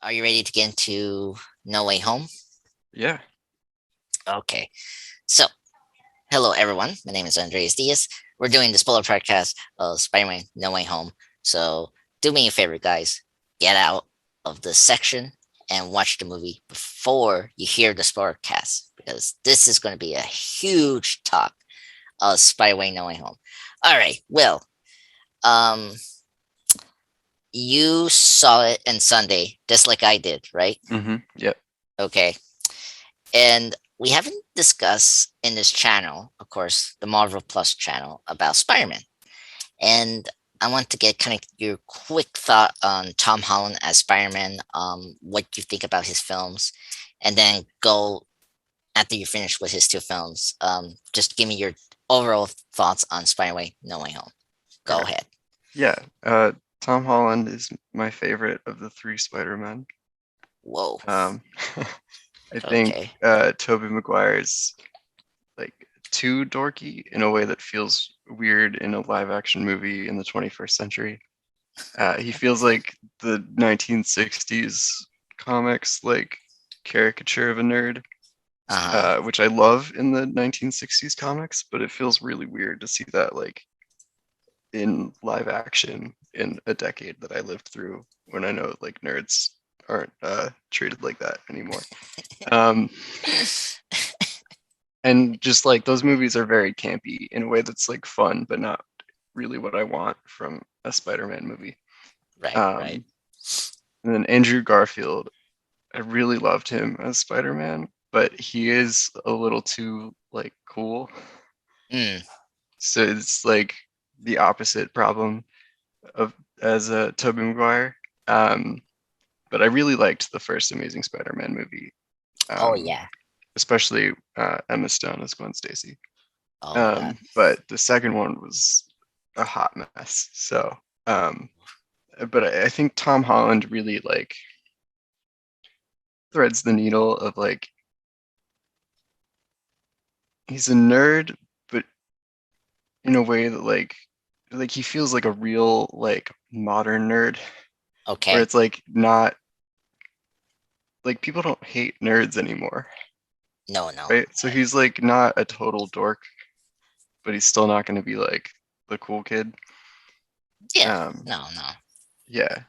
Are you ready to get into No Way Home? Yeah. Okay. So, hello everyone. My name is Andreas Diaz. We're doing the Spoilercast of Spider-Man No Way Home. So, do me a favor, guys. Get out of this section and watch the movie before you hear the Spoilercast, because this is going to be a huge talk of Spider-Man No Way Home. All right. Well, um, you saw it on Sunday, just like I did, right? Yep. Okay. And we haven't discussed in this channel, of course, the Marvel Plus channel, about Spider-Man. And I want to get kind of your quick thought on Tom Holland as Spider-Man, what you think about his films, and then go after you finish with his two films. Just give me your overall thoughts on Spider-Man No Way Home. Go Okay. ahead. Yeah. Tom Holland is my favorite of the three Spider-Men. Whoa. Um, I think Okay. Tobey Maguire is like too dorky in a way that feels weird in a live action movie in the 21st century. He feels like the 1960s comics, like caricature of a nerd, Uh-huh. which I love in the 1960s comics, but it feels really weird to see that like in live action in a decade that I lived through when I know like nerds aren't treated like that anymore. Um, and just like those movies are very campy in a way that's like fun, but not really what I want from a Spider-Man movie. Right, right. Um, and then Andrew Garfield, I really loved him as Spider-Man, but he is a little too like cool. Mm, So it's like the opposite problem of as a Tobey Maguire. Um, but I really liked the first Amazing Spider-Man movie, oh um, yeah. especially Emma Stone as Gwen Stacy. Oh my god. But the second one was a hot mess. So, um, but I think Tom Holland really like threads the needle of like he's a nerd, but in a way that like he feels like a real like modern nerd, where Okay. it's like not like people don't hate nerds anymore, No, no. right? So he's like not a total dork, but he's still not going to be like the cool kid. Yeah. Um, No, no. yeah,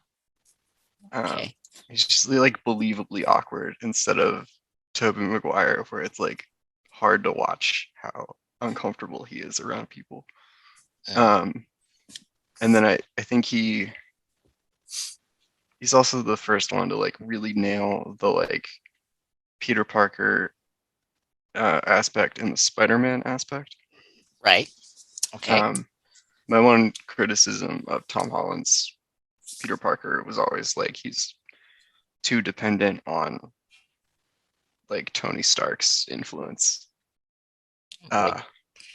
um, Okay. he's just like believably awkward instead of Tobey Maguire, where it's like hard to watch how uncomfortable he is around people. Mm. Um, and then I think he's also the first one to like really nail the like Peter Parker aspect and the Spider-Man aspect. Right. Okay. Um, my one criticism of Tom Holland's Peter Parker was always like he's too dependent on like Tony Stark's influence, Wait. uh,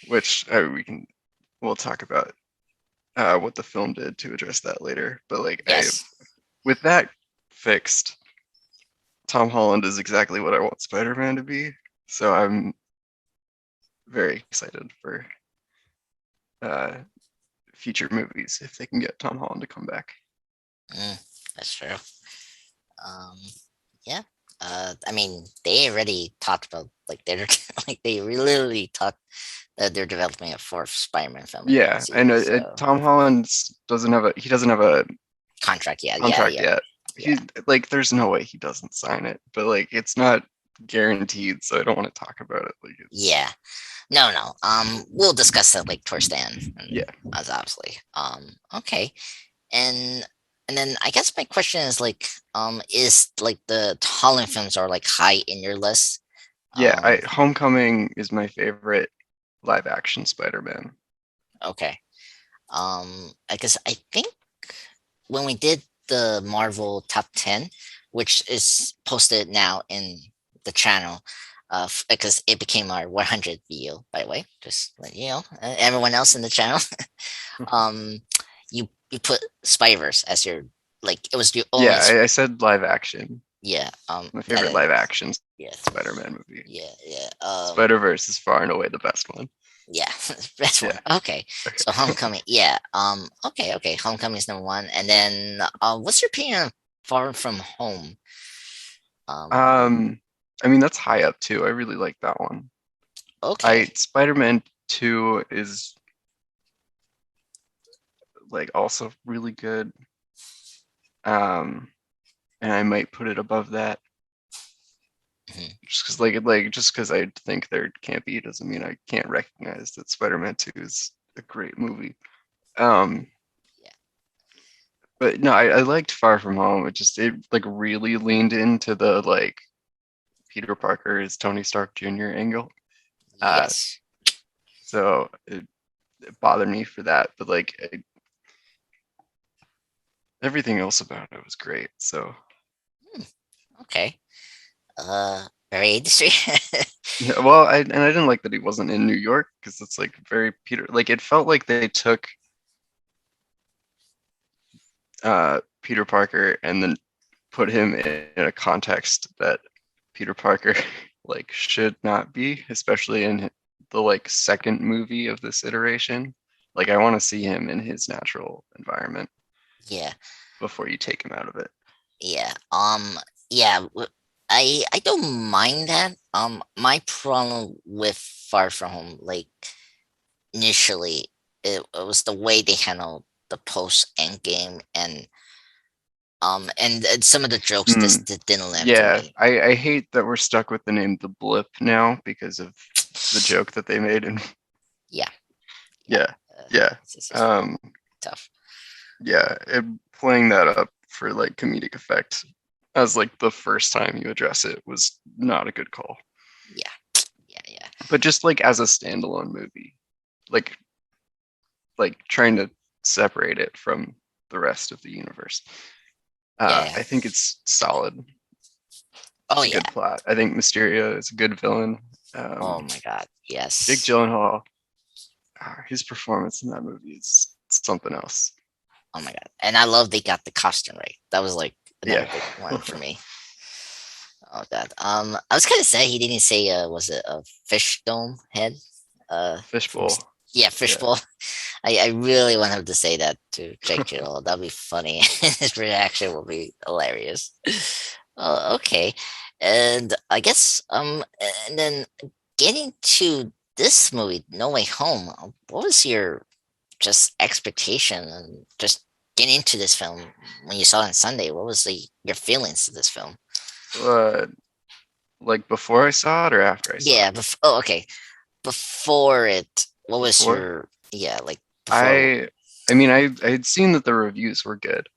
which we'll talk about what the film did to address that later. But like I Yes. with that fixed, Tom Holland is exactly what I want Spider-Man to be. So I'm very excited for uh, future movies if they can get Tom Holland to come back. Mm, that's true. Um. Yeah. I mean, they already talked about like they're like they literally talked that they're developing a fourth Spider-Man film in the Yeah, I MCU. know So Tom Holland doesn't have a contract. Yeah. Yeah. contract Yeah. yet. Yeah. He like there's no way he doesn't sign it, but like it's not guaranteed, so I don't want to talk about it. Like it's Yeah. No. No. We'll discuss that like towards the end, yeah, as obviously. Okay. And and then I guess my question is like, is like the Holland films are like high in your list? yeah. Um, Homecoming is my favorite live action Spider-Man. okay. I guess I think when we did the Marvel top 10, which is posted now in the channel, because it became our 100 video, by the way, just let you know, everyone else in the channel. um, you put Spider-Verse as your, like, it was your only, Yeah, I said live action. yeah, My favorite live action yeah, Spider-Man movie. yeah, yeah. Spider-Verse is far and away the best one. Yeah, best one. Yeah. Okay, so Okay. Homecoming. Yeah. Okay, okay. Homecoming is number one, and then what's your opinion on Far From Home. Um, Um, I mean that's high up too. I really like that one. I okay. Spider-Man 2 is like also really good. Um, and I might put it above that Mhm. just because just because I think there can't be doesn't mean I can't recognize that Spider-Man 2 is a great movie. Um, Yeah. but no, I liked Far From Home. It like really leaned into the like Peter Parker is Tony Stark Jr. angle. Uh, Yes. so it bothered me for that, but everything else about it was great. So Hmm, okay. Very industry. yeah, well, I didn't like that he wasn't in New York because it's like very Peter. Like it felt like they took Peter Parker and then put him in a context that Peter Parker like should not be, especially in the like second movie of this iteration. Like I want to see him in his natural environment Yeah. before you take him out of it. Yeah. Yeah. I don't mind that. My problem with Far From Home, like initially, it was the way they handled the post end game, and some of the jokes Hmm. just didn't land for Yeah, me. I hate that we're stuck with the name The Blip now because of the joke that they made. And Yeah. Yeah. yeah, yeah, It's just um, tough. yeah, playing that up for like comedic effect as like the first time you address it was not a good call. Yeah. Yeah. Yeah. But just like as a standalone movie, like trying to separate it from the rest of the universe. Yeah. Yeah. I think it's solid. Oh It's a yeah. good plot. I think Mysterio is a good villain. Oh my God. Jake Yes. Gyllenhaal, his performance in that movie is something else. Oh my God. And I love they got the costume right. That was like another Yeah. big one for me. Oh God. I was kind of sad he didn't say was it a fish dome head? From Fishbowl. yeah, Yeah. fishbowl. I really want him to say that to Jake Gyllenhaal. That'd be funny. His reaction will be hilarious. Oh, okay. And I guess and then getting to this movie, No Way Home, what was your just expectation and just getting into this film when you saw it on Sunday? What was your feelings to this film? uh, like before I saw it or after I saw Yeah, it? oh, okay. Before it, what was Before your yeah, like before? I I mean I had seen that the reviews were good.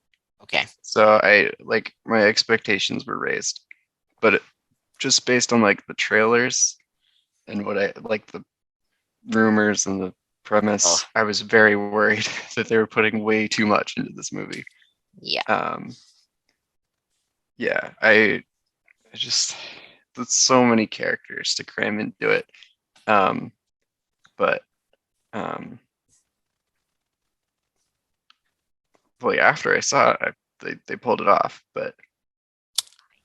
Okay. So I like my expectations were raised. But just based on like the trailers and what I like the rumors and the Oh, premise, I was very worried that they were putting way too much into this movie. yeah. Um, yeah, I just there's so many characters to cram into it. Um, but um, well, yeah, after I saw it, they pulled it off. But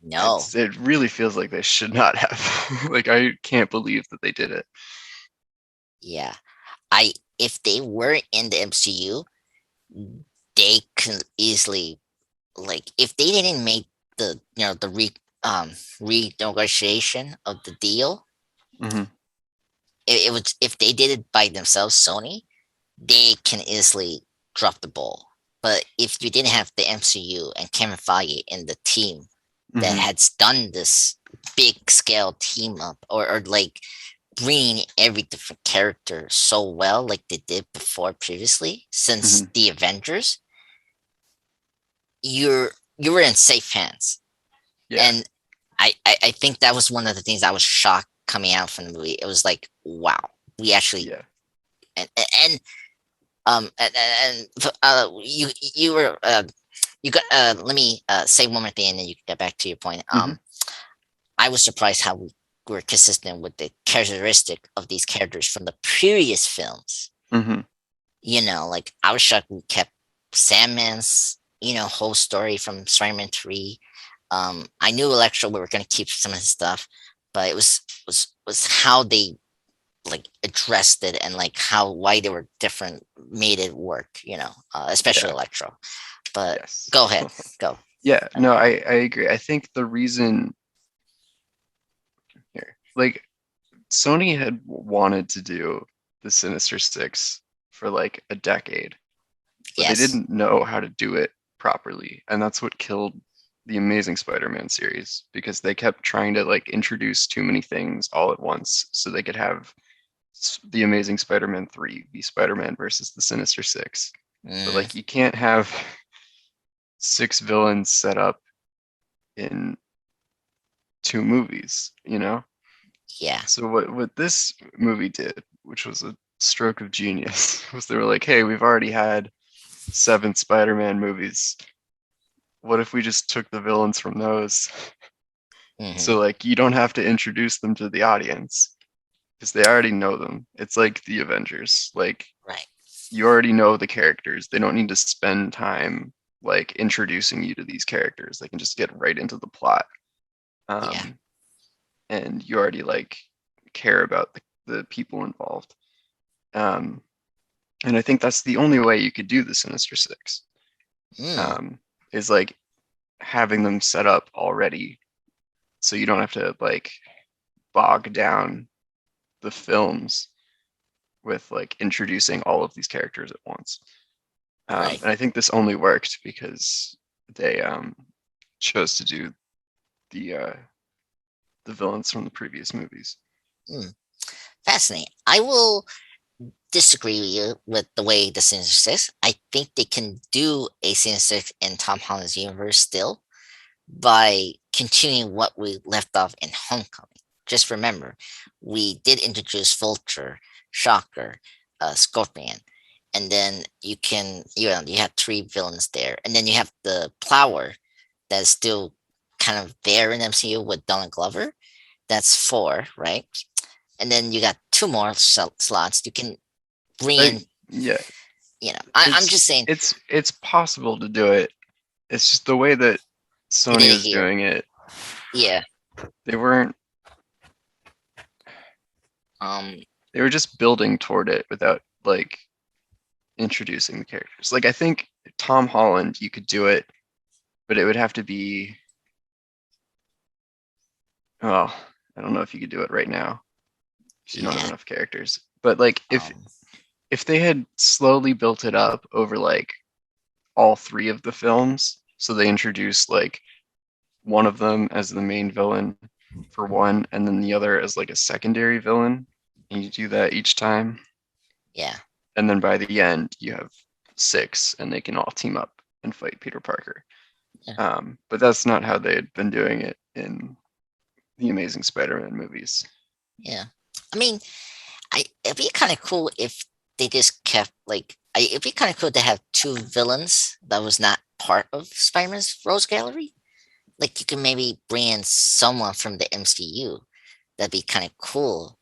No. it really feels like they should not have. Like I can't believe that they did it. Yeah. I if they were in the MCU, they could easily like if they didn't make the the renegotiation of the deal, Hmm. it was if they did it by themselves, Sony, they can easily drop the ball. But if you didn't have the MCU and Kevin Feige in the team that Hmm. has done this big scale team up or like bringing every different character so well like they did before previously since Hmm. the Avengers, you were in safe hands. Yeah, And I think that was one of the things I was shocked coming out from the movie. It was like, wow, we actually yeah. and you were you got let me say one more thing and then you can get back to your point. Hmm. I was surprised how we were consistent with the characteristic of these characters from the previous films. Hmm. Like I was shocked we kept Sandman's, whole story from Spider-Man 3. I knew Electro we were gonna keep some of his stuff, but it was how they like addressed it and like how why they were different made it work, especially Yeah. Electro. But Yes. go ahead, go. Yeah, no, I agree. I think the reason here, like Sony had wanted to do the Sinister Six for like a decade, but they Yes. didn't know how to do it properly. And that's what killed the Amazing Spider-Man series because they kept trying to like introduce too many things all at once so they could have the Amazing Spider-Man 3 be Spider-Man versus the Sinister Six. But Mm, like you can't have six villains set up in two movies, you know? yeah. So what this movie did, which was a stroke of genius, was they were like, "Hey, we've already had seven Spider-Man movies. What if we just took the villains from those? Hmm. So like you don't have to introduce them to the audience because they already know them. It's like the Avengers. Like Right. you already know the characters. They don't need to spend time like introducing you to these characters. They can just get right into the plot. Yeah. Um, and you already like care about the people involved. Um, and I think that's the only way you could do the Sinister Six. Mm, Um, is like having them set up already, so you don't have to like bog down the films with like introducing all of these characters at once. right. And I think this only worked because they chose to do the uh, the villains from the previous movies. Mm, fascinating. I will disagree with you with the way the Sinister Six. I think they can do a Sinister Six in Tom Holland's universe still by continuing what we left off in Homecoming. Just remember, we did introduce Vulture, Shocker, Scorpion, and then you have three villains there, and then you have the Plower that's still kind of there in MCU with Donald Glover. That's four, right? And then you got two more slots. You can bring in, Yeah, I'm just saying it's possible to do it. It's just the way that they did Sony it was here. doing it. Yeah. They weren't. Um. They were just building toward it without like introducing the characters. Like I think Tom Holland, you could do it, but it would have to be. Well, I don't know if you could do it right now because you don't have Yeah. enough characters. But like Um. if they had slowly built it up over like all three of the films, so they introduced like one of them as the main villain for one, and then the other as like a secondary villain, and you do that each time, Yeah. and then by the end you have six, and they can all team up and fight Peter Parker. Yeah. But that's not how they had been doing it in the Amazing Spider-Man movies. Yeah. I mean, it'd be kind of cool if they just kept it'd be kind of cool to have two villains that was not part of Spider-Man's Rose Gallery. Like you can maybe bring in someone from the MCU. That'd be kind of cool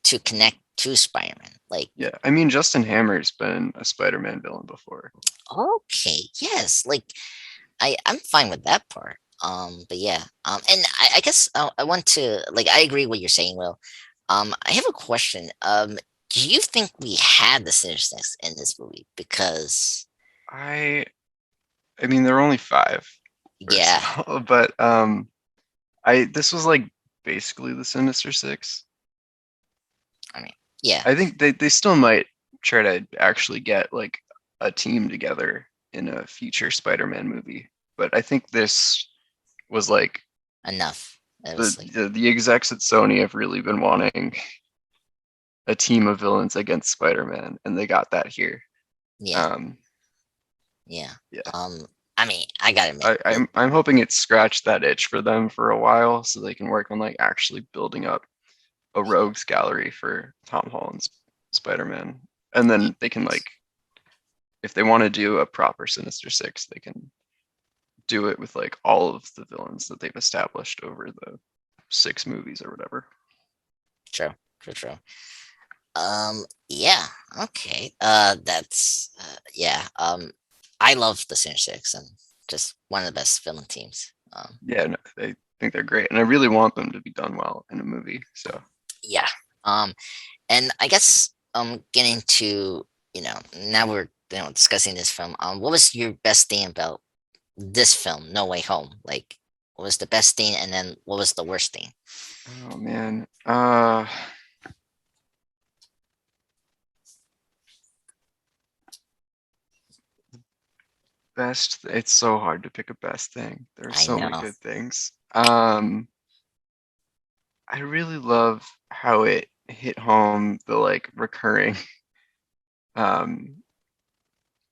to connect to Spider-Man. Like, Yeah, I mean Justin Hammer's been a Spider-Man villain before. okay, yes, like I'm fine with that part. But yeah, and I guess I want to I agree what you're saying, Will. I have a question. Do you think we had the Sinister in this movie? Because I I mean there are only five, first yeah, of all, but I this was like basically the Sinister Six. I mean, yeah, I think they still might try to actually get like a team together in a future Spider-Man movie, but I think this was like enough. It the was like, the execs at Sony have really been wanting a team of villains against Spider-Man, and they got that here. yeah, Um, yeah. yeah, Um, I mean, I gotta admit, I'm hoping it scratched that itch for them for a while, so they can work on like actually building up a rogues gallery for Tom Holland's Spider-Man, and then they can like if they want to do a proper Sinister Six, they can do it with like all of the villains that they've established over the six movies or whatever. true, true, true. Yeah, okay. That's yeah. I love the Sinister Six and just one of the best villain teams. Yeah, no, I think they're great, and I really want them to be done well in a movie. So Yeah. Um, and I guess getting to now we're discussing this film. What was your best thing about this film, No Way Home? Like, what was the best thing, and then what was the worst thing? Oh man. Best. It's so hard to pick a best thing. There are I so many know. good things. I really love how it hit home the like recurring um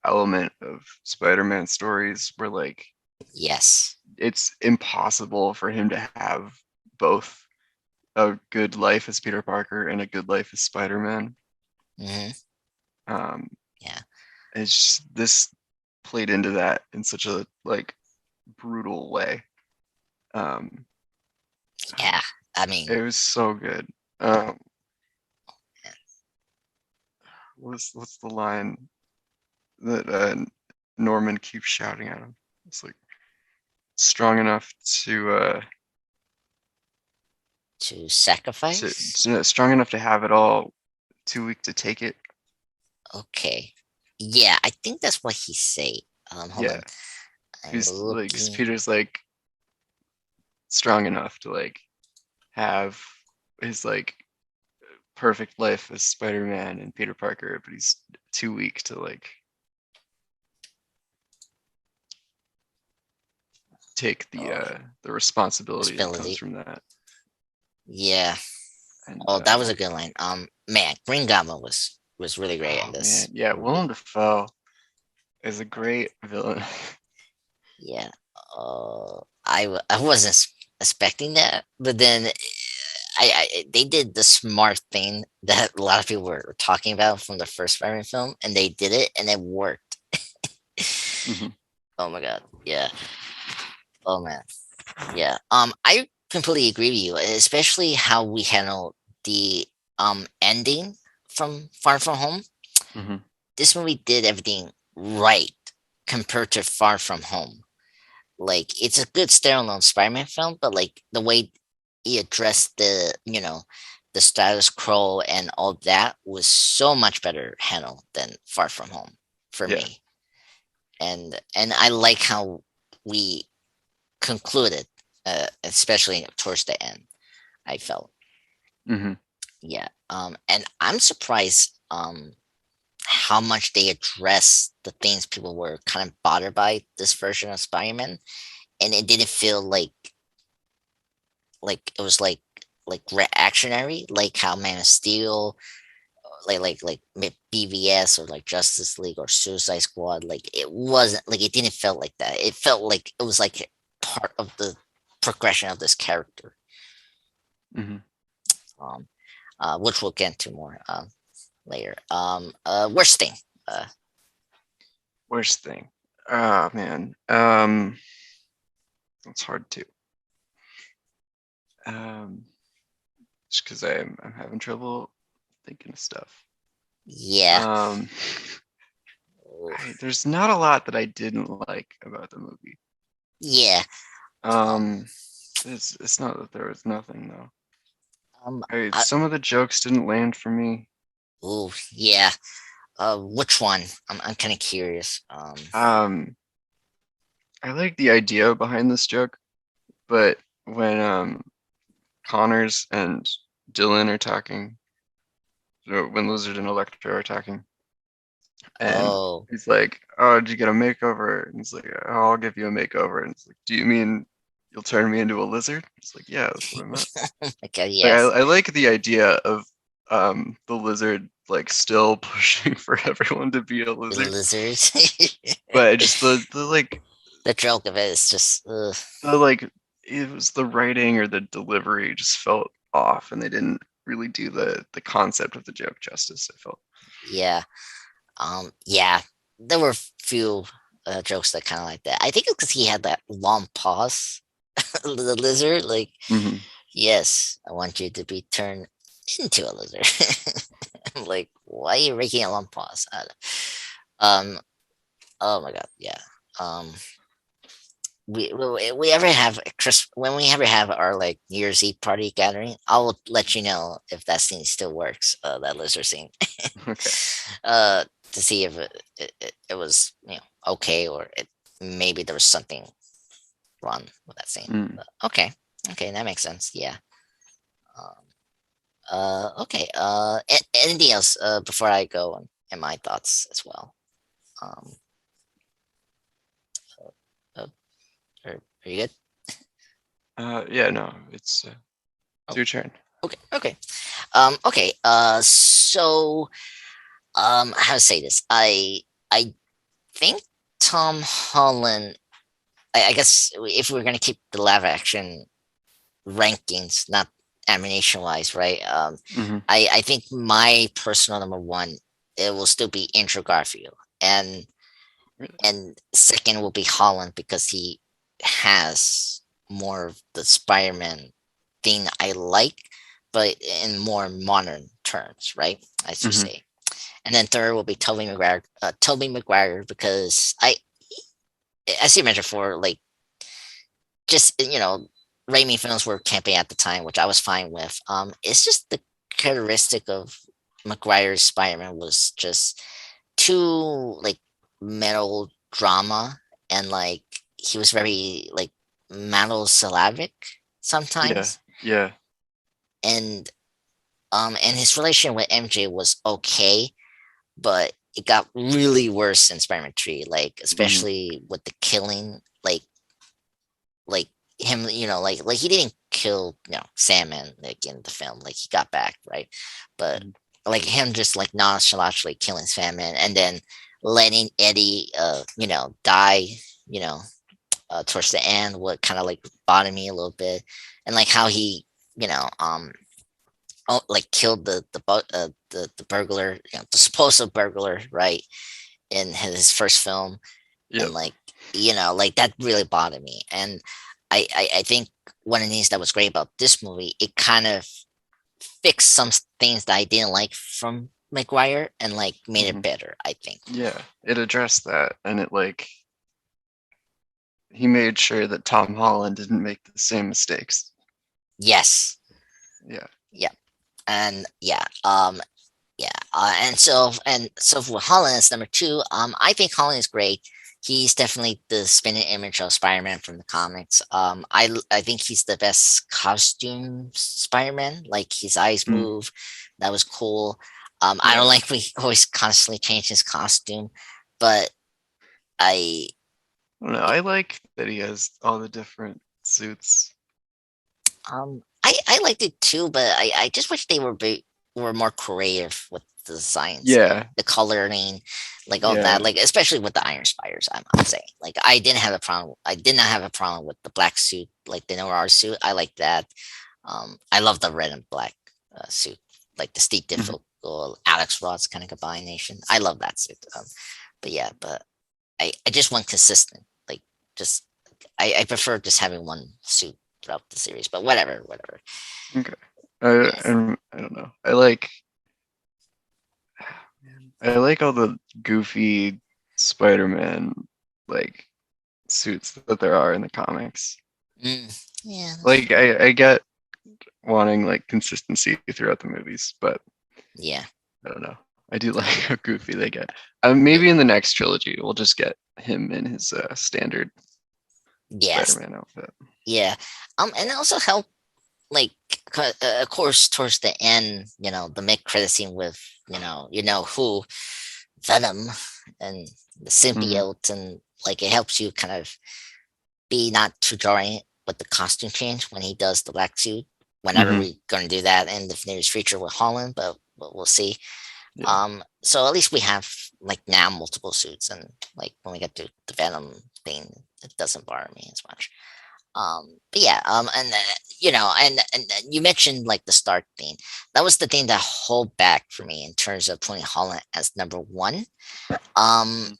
element of Spider-Man stories where like Yes. it's impossible for him to have both a good life as Peter Parker and a good life as Spider-Man. Hmm. Um, Yeah. it's just, this played into that in such a like brutal way. Um, Yeah. I mean, it was so good. Um, what's the line that Norman keeps shouting at him? It's like strong enough to sacrifice. strong enough to have it all, too weak to take it. Okay. Yeah, I think that's what he say. Hold Yeah, on. I'm he's like, 'cause looking. Peter's like strong enough to like have his like perfect life as Spider-Man and Peter Parker, but he's too weak to like take Oh, the responsibility that comes ability. from that. Yeah. And Oh, that was a good line. Man, Green Goblin was really great in oh man, this yeah, Willem movie. Dafoe is a great villain. Yeah. I wasn't expecting that, but then they did the smart thing that a lot of people were talking about from the first Spider-Man film, and they did it, and it worked. Mhm. Oh my god, yeah. Oh man, yeah. I completely agree with you, especially how we handle the ending from Far From Home. Mhm. This movie did everything right compared to Far From Home. Like, it's a good standalone Spider-Man film, but like the way he addressed the status quo and all that was so much better handled than Far From Home for Yeah. me. And I like how we concluded, especially towards the end. I felt, Mhm. yeah. And I'm surprised how much they address the things people were kind of bothered by this version of Spider-Man, and it didn't feel like it was like reactionary, like how Man of Steel, BVS, or like Justice League or Suicide Squad. Like, it wasn't like, it didn't feel like that. It felt like it was like part of the progression of this character. Mhm. Um, which we'll get into more later. Worst thing. Worst thing. Oh man. It's hard to. Um, just because I'm having trouble thinking of stuff. Yeah. Um, Oof. there's not a lot that I didn't like about the movie. Yeah. Um. Um, it's not that there was nothing though. Um. I, Some of the jokes didn't land for me. ooh. Yeah. Which one? I'm kind of curious. Um, I like the idea behind this joke, but when Connors and Dylan are talking, when Lizard and Electro are talking, and Oh. he's like, "Oh, did you get a makeover?" And he's like, "Oh, I'll give you a makeover." And it's like, "Do you mean you'll turn me into a lizard?" It's like, "Yeah, that's what I meant." Okay. Like, Yes. I like the idea of the lizard like still pushing for everyone to be a The lizard, lizards. but just the like The joke of it is just, ugh. the like it was the writing or the delivery just felt off, and they didn't really do the concept of the joke justice, I felt. Yeah. Yeah. There were few jokes that kind of like that. I think it's because he had that long pause. The lizard, like, Hmm. yes, I want you to be turned into a lizard. I'm like, why are you making a long pause? Um. Oh my god. Yeah. Um. We ever have a when we ever have our like New Year's Eve party gathering, I'll let you know if that scene still works. That lizard scene. Okay. uh, to see if it was okay, or it. maybe there was something wrong with that scene. Mm. But okay, okay, that makes sense. Yeah. Um, okay. Anything else before I go and my thoughts as well? Um, uh, are you good? Yeah, no, it's Oh, your turn. okay. Okay. Okay. So how to say this? I think Tom Holland. I guess if we're gonna keep the live action rankings, not animation wise, right? Hmm. I think my personal number one, it will still be Andrew Garfield, Really? and second will be Holland because he has more of the Spider-Man thing I like, but in more modern terms, right? I should Hmm. say. And then third will be Tobey Maguire. Tobey Maguire because as you mentioned before, like just Raimi films were camping at the time, which I was fine with. It's just the characteristic of Maguire's Spider-Man was just too like metal drama, and like he was very like monosyllabic Yeah, sometimes, yeah. and and his relation with MJ was okay, but it got really worse in Spider-Man 3, like Hmm. especially with the killing, like him, like he didn't kill, Sandman like in the film, like he got back, right? But Hmm. like him just like nonchalantly killing Sandman and then letting Eddie, die, you know, towards the end, what kind of like bothered me a little bit, and like how he, you know, like killed the burglar, the supposed burglar, right, in his first film, and Yep. like like that really bothered me. And I think one of the things that was great about this movie, it kind of fixed some things that I didn't like from McGuire and like made Hmm. it better, I think. Yeah, it addressed that, and he made sure that Tom Holland didn't make the same mistakes. Yes. Yeah. Yeah. And yeah, and so for Holland is number two. I think Holland is great. He's definitely the spinning image of Spider-Man from the comics. I think he's the best costume Spider-Man. Like his eyes Mm. move, that was cool. I don't Yeah. like we always constantly change his costume, but I I don't know. I like that he has all the different suits. I liked it too, but I just wish they were more creative with the designs and Yeah. the coloring, like all that, Yeah. like especially with the Iron Spiders. I'm saying, like I didn't have a problem. I did not have a problem with the black suit, like the Noir suit. I like that. I love the red and black suit, like the Steve Mhm. Ditko, Alex Ross kind of combination. I love that suit. But yeah, but I just want consistent, like just I prefer just having one suit throughout the series. But whatever, whatever. Okay. Yeah. And I don't know. I like all the goofy Spider-Man like suits that there are in the comics. Mm, yeah. Like I get wanting like consistency throughout the movies, but Yeah. I don't know. I do like how goofy they get. Yeah. Maybe in the next trilogy, we'll just get him in his standard Yes. Spider-Man outfit. Yeah. And also help like of course towards the end, the mid credit scene with who, Venom, and the Hmm. symbiote, and like it helps you kind of be not too jarring with the costume change when he does the black suit. Whenever Hmm. we're going to do that in the nearest future with Holland, but we'll see. Yeah. So at least we have like now multiple suits, and like when we get to the Venom thing, it doesn't bother me as much. But yeah, and and you mentioned like the start thing. That was the thing that hold back for me in terms of putting Holland as number one. Um, Mhm.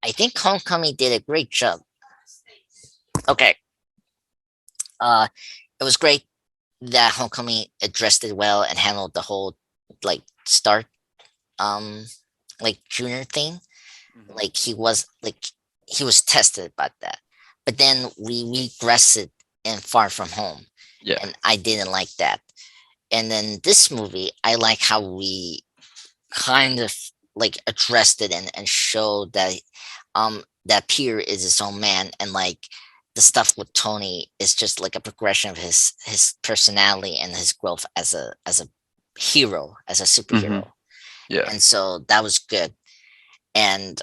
I think Homecoming did a great job. Okay, uh, it was great that Homecoming addressed it well and handled the whole like start um like junior thing. Mhm. Like he was tested about that, but then we regressed it in Far From Home, Yeah. and I didn't like that. And then this movie, I like how we kind of like addressed it and showed that that Peter is his own man, and like the stuff with Tony is just like a progression of his personality and his growth as a hero, as a Hmm. superhero. Yeah. And so that was good. And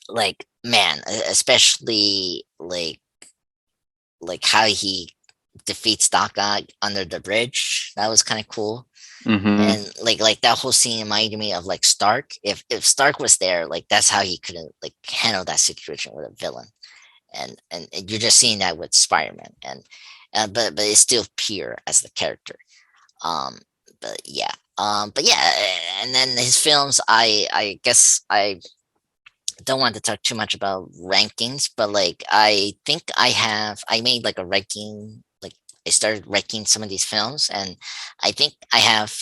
like man, especially like how he defeats Doc Ock under the bridge. That was kind of cool. Hmm. And like that whole scene reminded me of like Stark. If Stark was there, like that's how he could have like handled that situation with a villain. And you're just seeing that with Spider-Man. And but it's still pure as the character. Um, but yeah. But yeah, and then his films, I guess I don't want to talk too much about rankings, but like I think I made like a ranking, like I started ranking some of these films, and I think I have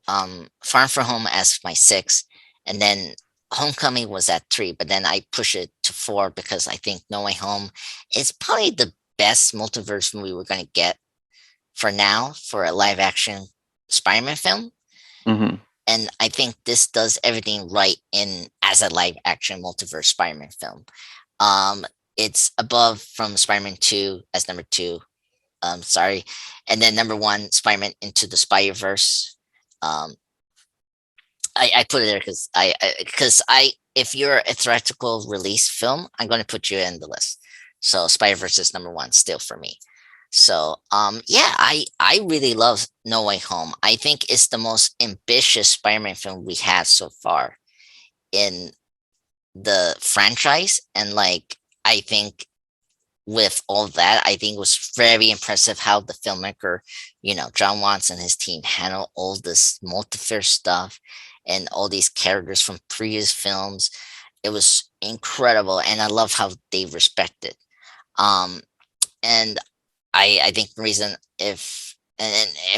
Farm from Home as my six, and then Homecoming was at three, but then I push it to four because I think No Way Home is probably the best multiverse movie we're gonna get for now for a live action Spider-Man film. Hmm. And I think this does everything right in as a live action multiverse Spider-Man film. Um, it's above from Spider-Man 2 as number two. Sorry, and then number one, Spider-Man Into the Spider-Verse. Um, I put it there because I if you're a theatrical release film, I'm going to put you in the list. So Spider-Verse is number one still for me. So yeah, I really love No Way Home. I think it's the most ambitious Spider-Man film we have so far in the franchise. And like I think with all that, I think it was very impressive how the filmmaker, Jon Watts and his team handle all this multiverse stuff and all these characters from previous films. It was incredible, and I love how they respect it. Um, and I think the reason if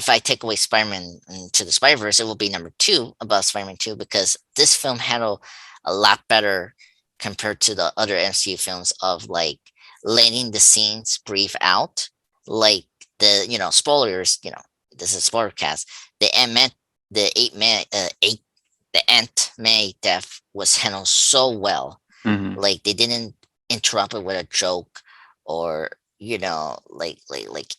I take away Spider-Man into the Spider-Verse, it will be number two above Spider-Man 2 because this film handled a lot better compared to the other MCU films of like letting the scenes breathe out. Like spoilers, this is Spoilercast. The Ant the the Aunt May death was handled so well. Hmm. Like they didn't interrupt it with a joke or like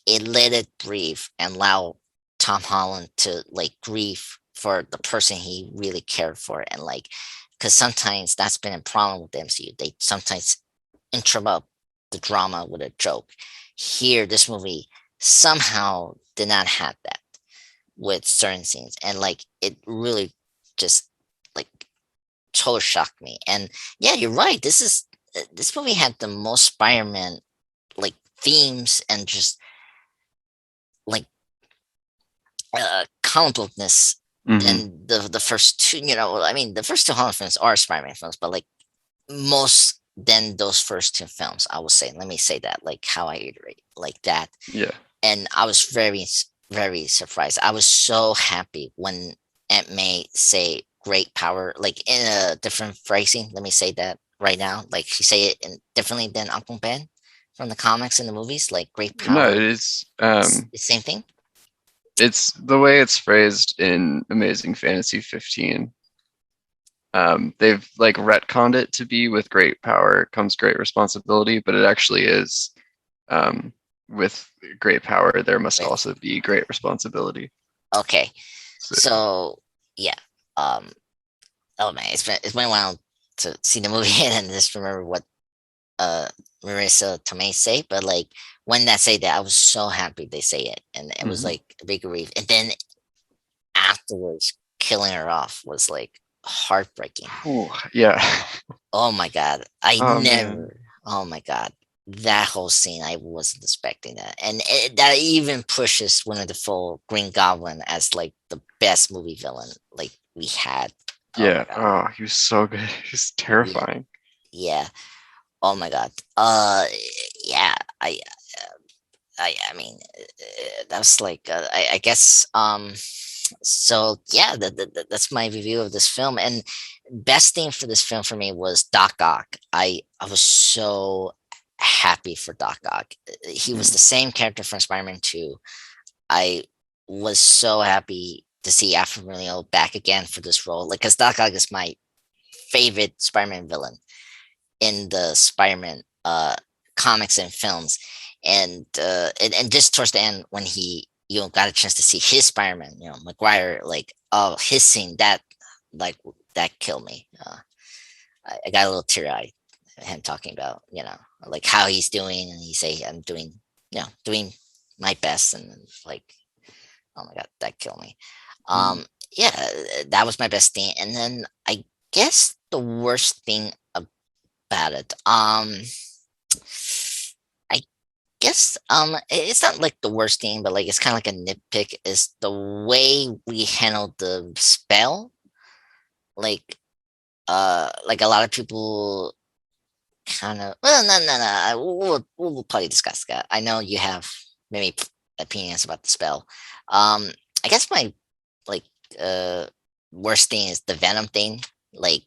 it let it breathe and allow Tom Holland to like grieve for the person he really cared for. And like because sometimes that's been a problem with the MCU. They sometimes interrupt the drama with a joke. Here, this movie somehow did not have that with certain scenes, and like it really just like totally shocked me. And yeah, you're right. This movie had the most Spider-Man like themes and just like comic bookness Hmm. than the first two. I mean, the first two Holland films are Spider-Man films, but like most than those first two films, I would say. Let me say that, like how I iterate like that. Yeah. And I was very surprised. I was so happy when Aunt May say great power, like in a different phrasing. Let me say that right now. Like she say it differently than Uncle Ben from the comics and the movies, like great No, power. it is. It's the same thing. It's the way it's phrased in Amazing Fantasy 15. They've like retconned it to be with great power comes great responsibility, but it actually is um, with great power there must With also be great responsibility. okay, So, so yeah. Um. Oh man, it's been a while to see the movie and just remember what uh Marisa Tomei say, but like when that say that, I was so happy they say it, and it was mhm. like a big relief. And then afterwards, killing her off was like heartbreaking. Whew, yeah. Oh my god, I Oh man. never. Oh my god, that whole scene, I wasn't expecting that, and that even pushes Winnie the Full Green Goblin as like the best movie villain like we had. Oh my Yeah. god, Oh, he was so good. He's yeah, terrifying. yeah. Oh my god. Yeah. I mean, that was like I guess so yeah that's my review of this film. And best thing for this film for me was Doc Ock. I was so happy for Doc Ock. He was Mm. the same character from Spider-Man 2. I was so happy to see Alfred Molina back again for this role, like because Doc Ock is my favorite Spider-Man villain in the Spider-Man comics and films, and just towards the end when he got a chance to see his Spider-Man, Maguire, like his scene like that killed me. I got a little teary eyed him talking about like how he's doing, and he say I'm doing doing my best, and like oh my god, that killed me. Mm. Um, yeah, that was my best thing, and then I guess the worst thing about it, I guess it's not like the worst thing, but like it's kind of like a nitpick is the way we handled the spell. Like like a lot of people kind of well no we'll probably discuss that. I know you have maybe opinions about the spell. I guess my like uh worst thing is the Venom thing. Like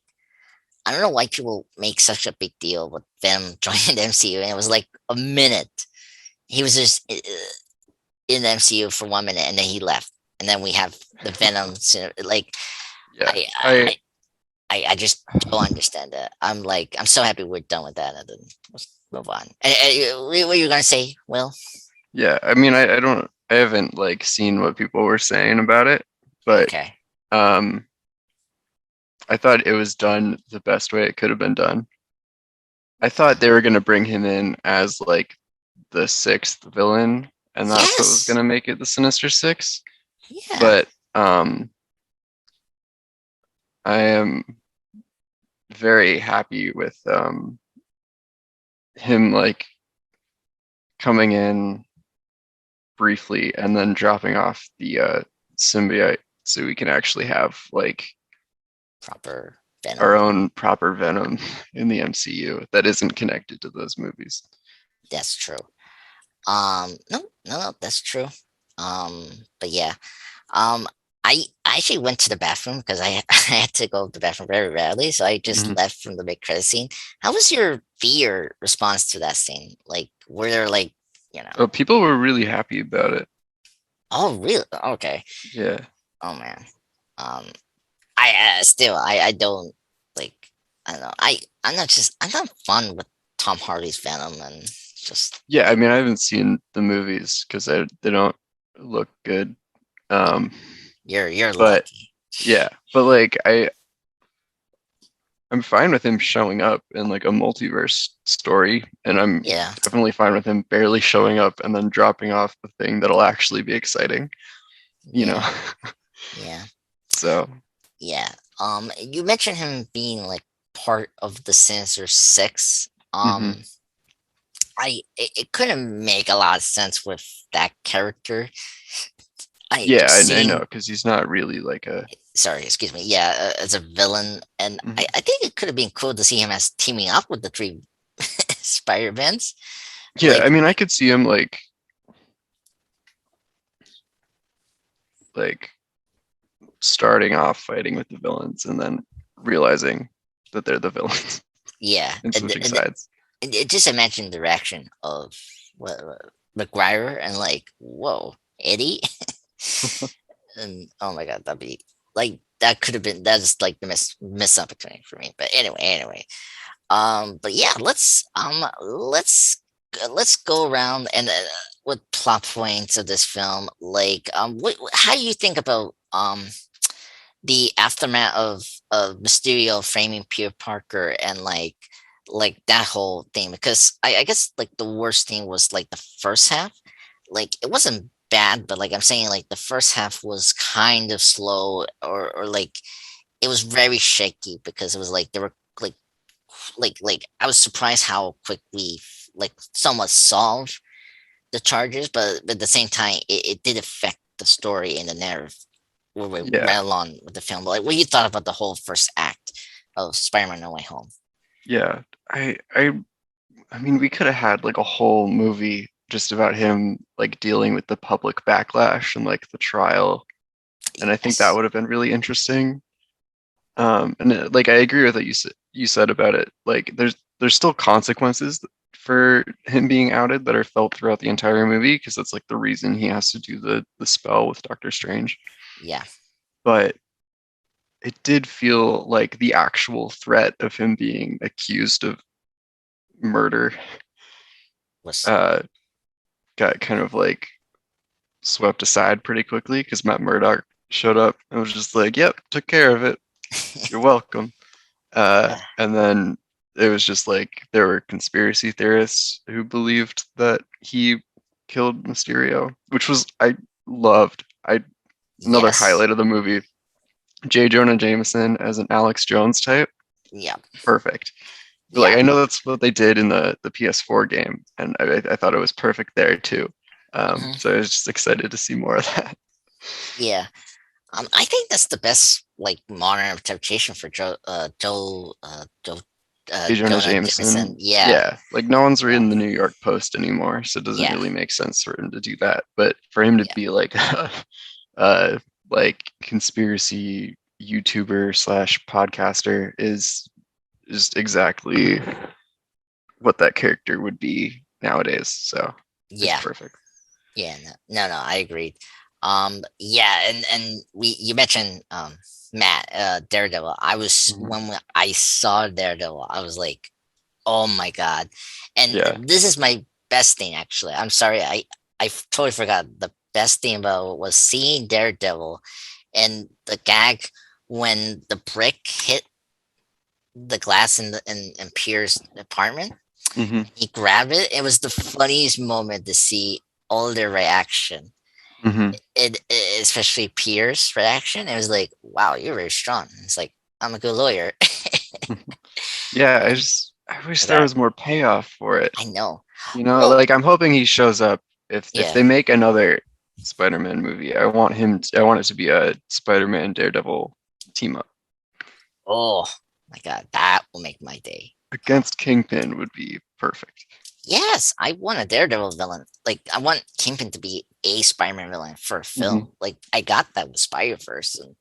I don't know why people make such a big deal with Venom joining the MCU, and it was like a minute. He was just in the MCU for 1 minute, and then he left, and then we have the Venom. Like Yeah, I I I I just don't understand that. I'm like I'm so happy we're done with that, and then let's move on. And, what were you gonna say, Will? yeah. I mean, I don't. I haven't like seen what people were saying about it, but Okay. um, I thought it was done the best way it could have been done. I thought they were going to bring him in as like the sixth villain, and that's what was going Yes. to make it the Sinister Six. Yeah. But I am very happy with him like coming in briefly and then dropping off the symbiote so we can actually have like Proper our Venom. own proper Venom in the MCU that isn't connected to those movies. That's true. No, that's true. Um, but yeah. Um, I actually went to the bathroom because I I had to go to the bathroom very rarely, so I just Mhm. left from the mid credit scene. How was your fear response to that scene? Like, were there like, you know, Oh, people were really happy about it. oh really? Okay. Yeah. Oh man. Um, I still I don't like I don't know. I'm not fun with Tom Hardy's Venom, and just Yeah, I mean, I haven't seen the movies because they don't look good. Um, you're but lucky. yeah, but like I'm fine with him showing up in like a multiverse story, and I'm Yeah. definitely fine with him barely showing up and then dropping off the thing that'll actually be exciting, you know. Yeah. Yeah. So, Yeah. You mentioned him being like part of the Sinister Six. mhm. It couldn't make a lot of sense with that character. I Yeah, just I know seen because he's not really like a sorry, excuse me. Yeah, as a villain, and mhm. I think it could have been cool to see him as teaming up with the three Spider-Mans. Yeah, I Like, mean, I could see him like starting off fighting with the villains and then realizing that they're the villains yeah, and switching and sides. just imagine the reaction of McGuire and like, whoa, Eddie, and oh my god, that'd be like that could have been that is like the miss opportunity for me. But anyway, but yeah, let's go around and with plot points of this film. Like, how do you think about the aftermath of Mysterio framing Peter Parker and like that whole thing? Because I guess like the worst thing was like the first half. Like it wasn't bad, but like I'm saying, like the first half was kind of slow, or like it was very shaky because it was like there were like I was surprised how quickly like somewhat solved the charges, but at the same time it did affect the story and the narrative where we Yeah, ran along with the film. But like what you thought about the whole first act of Spider-Man No Way Home? yeah. I I I mean, we could have had like a whole movie just about him like dealing with the public backlash and like the trial, and I think that Yes. would have been really interesting. And like I agree with what you said about it. Like there's still consequences for him being outed that are felt throughout the entire movie because that's like the reason he has to do the spell with Doctor Strange. Yeah. But it did feel like the actual threat of him being accused of murder Was uh, got kind of like swept aside pretty quickly because Matt Murdock showed up and was just like, "Yep, took care of it. You're welcome." And then it was just like there were conspiracy theorists who believed that he killed Mysterio, which was I loved. I Another yes, highlight of the movie. J. Jonah Jameson as an Alex Jones type, yeah, perfect. But like yeah, I know that's what they did in the PS4 game, and I thought it was perfect there too. mhm, So I was just excited to see more of that. yeah. I think that's the best like modern interpretation for J. Jonah Jonah Jameson. Jameson, Yeah, yeah, like no one's yeah, reading the New York Post anymore, so it doesn't yeah, really make sense for him to do that. But for him to yeah, be like uh like conspiracy YouTuber slash podcaster is just exactly what that character would be nowadays. So it's yeah. perfect. Yeah, no, I agreed. Yeah, and you mentioned Matt Daredevil. I was Mhm. when I saw Daredevil, I was like, oh my god! And Yeah. this is my best thing actually. I'm sorry, I totally forgot. The best thing about it was seeing Daredevil and the gag when the brick hit the glass in Pierce's apartment. Hmm. He grabbed it. It was the funniest moment to see all their reaction Hmm. especially Pierce's reaction. It was like, "Wow, you're very strong." It's like, "I'm a good lawyer." Yeah, And I wish oh there god, was more payoff for it. I know. You know, Well, like I'm hoping he shows up if yeah. they make another Spider-Man movie. I want it to be a Spider-Man Daredevil team up. Oh my god, that will make my day. Against Kingpin would be perfect. Yes, I want a Daredevil villain. Like, I want Kingpin to be a Spider-Man villain for a Hmm. film. Like, I got that with Spider-Verse, and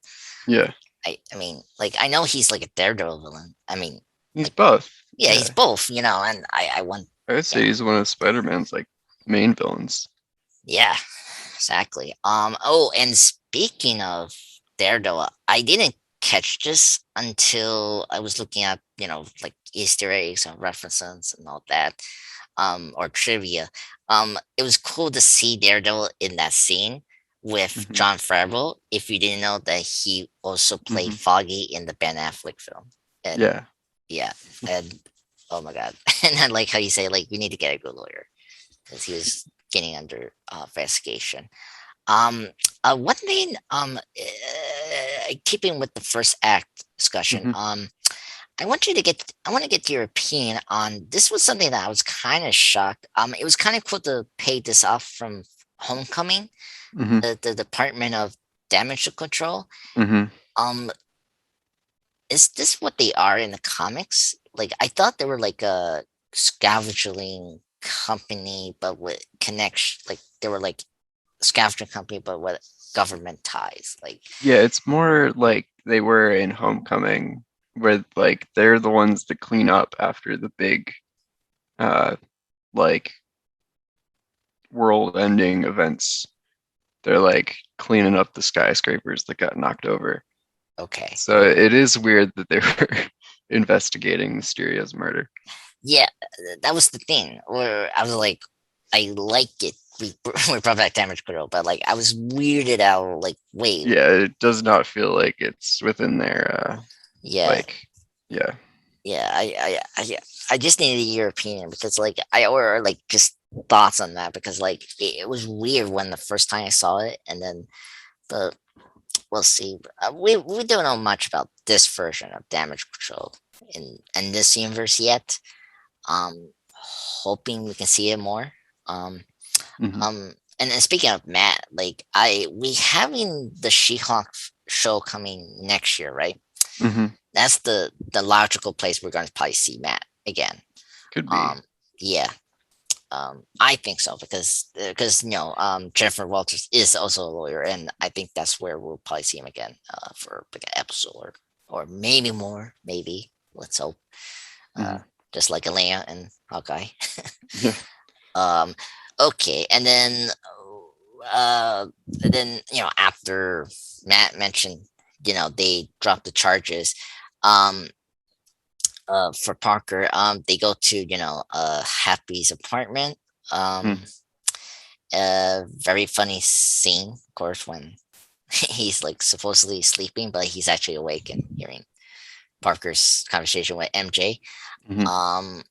Yeah, I mean, like, I know he's like a Daredevil villain. I mean, he's like, both. yeah, he's Yeah, both, and I want, I would you know, say he's one of Spider-Man's like main villains. yeah, exactly. Oh, and speaking of Daredevil, I didn't catch this until I was looking at, like Easter eggs and references and all that, or trivia. It was cool to see Daredevil in that scene with Hmm. Jon Favreau. If you didn't know that he also played Hmm. Foggy in the Ben Affleck film, and Yeah. yeah, and oh my god, and I like how you say like we need to get a good lawyer because he was getting under investigation. Um, One thing, keeping with the first act discussion, Hmm. I want to get your opinion on this. Was something that I was kind of shocked. It was kind of cool to pay this off from Homecoming, Hmm. the Department of Damage Control. Hmm. Um, is this what they are in the comics? Like, I thought they were like a scavenging company, but with connection. Like, they were like scavenger company, but with government ties. Like, Yeah, it's more like they were in Homecoming, where like they're the ones that clean up after the big uh like world-ending events. They're like cleaning up the skyscrapers that got knocked over. okay, So it is weird that they were investigating Mysterio's murder. yeah, that was the thing. Where I was like, I like it. We brought back damage control, but like I was weirded out. Like, wait, Yeah, it does not feel like it's within their yeah, like yeah. yeah, yeah, I just needed your opinion because like or like just thoughts on that because like it was weird when the first time I saw it, and then the we'll see. We don't know much about this version of damage control in this universe yet. Hoping we can see it more. Um, Hmm. and speaking of Matt, like we having the She-Hulk show coming next year, right? Hmm. That's the logical place we're going to probably see Matt again. Could be. Um, yeah, I think so because Jennifer Walters is also a lawyer, and I think that's where we'll probably see him again for like an episode or maybe more, maybe. Let's hope. Uh, Hmm. just like Elena and Hawkeye. Yeah. um, okay, and then after Matt mentioned they dropped the charges. Um, for Parker. They go to Happy's apartment. Mm. Um, a very funny scene, of course, when he's like supposedly sleeping, but he's actually awake and hearing Parker's conversation with MJ. Hmm. Um,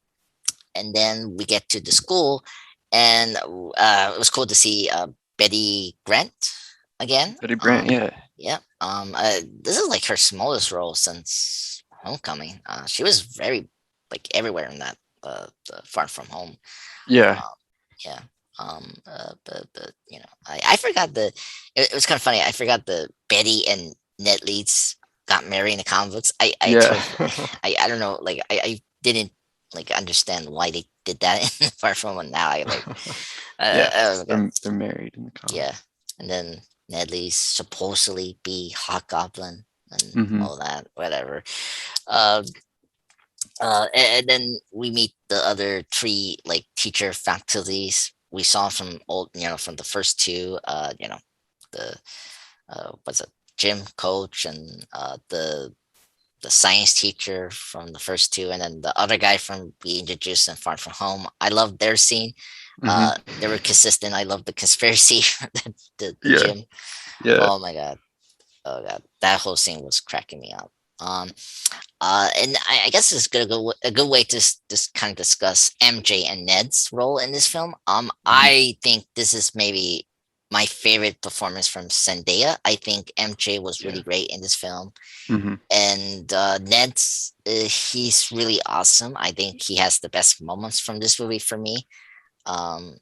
and then we get to the school, and it was cool to see Betty Grant again. Betty Brant, yeah. Yeah. This is like her smallest role since Homecoming. She was very like everywhere in that the Far From Home. Yeah. Uh, yeah. But I forgot the. It was kind of funny. I forgot the Betty and Ned Leeds got married in the comic books. I Yeah. totally I don't know, like I didn't like understand why they did that in Far From Home. Now I like Yeah. oh my god, They're married in the yeah. comics. And then Nedley's supposedly be Hobgoblin and Hmm. all that, whatever. Uh, and then we meet the other three like teacher faculties we saw from from the first two. The what's it, gym coach and the science teacher from the first two, and then the other guy from We Introduced and Far From Home. I love their scene. Hmm. They were consistent. I love the conspiracy, the Yeah. gym. Yeah. Oh my god. Oh god, that whole scene was cracking me up. Um, and I guess it's a good way to just kind of discuss MJ and Ned's role in this film. Hmm. I think this is maybe my favorite performance from Zendaya. I think MJ was really Yeah. great in this film, Hmm. and Ned's he's really awesome. I think he has the best moments from this movie for me. Um,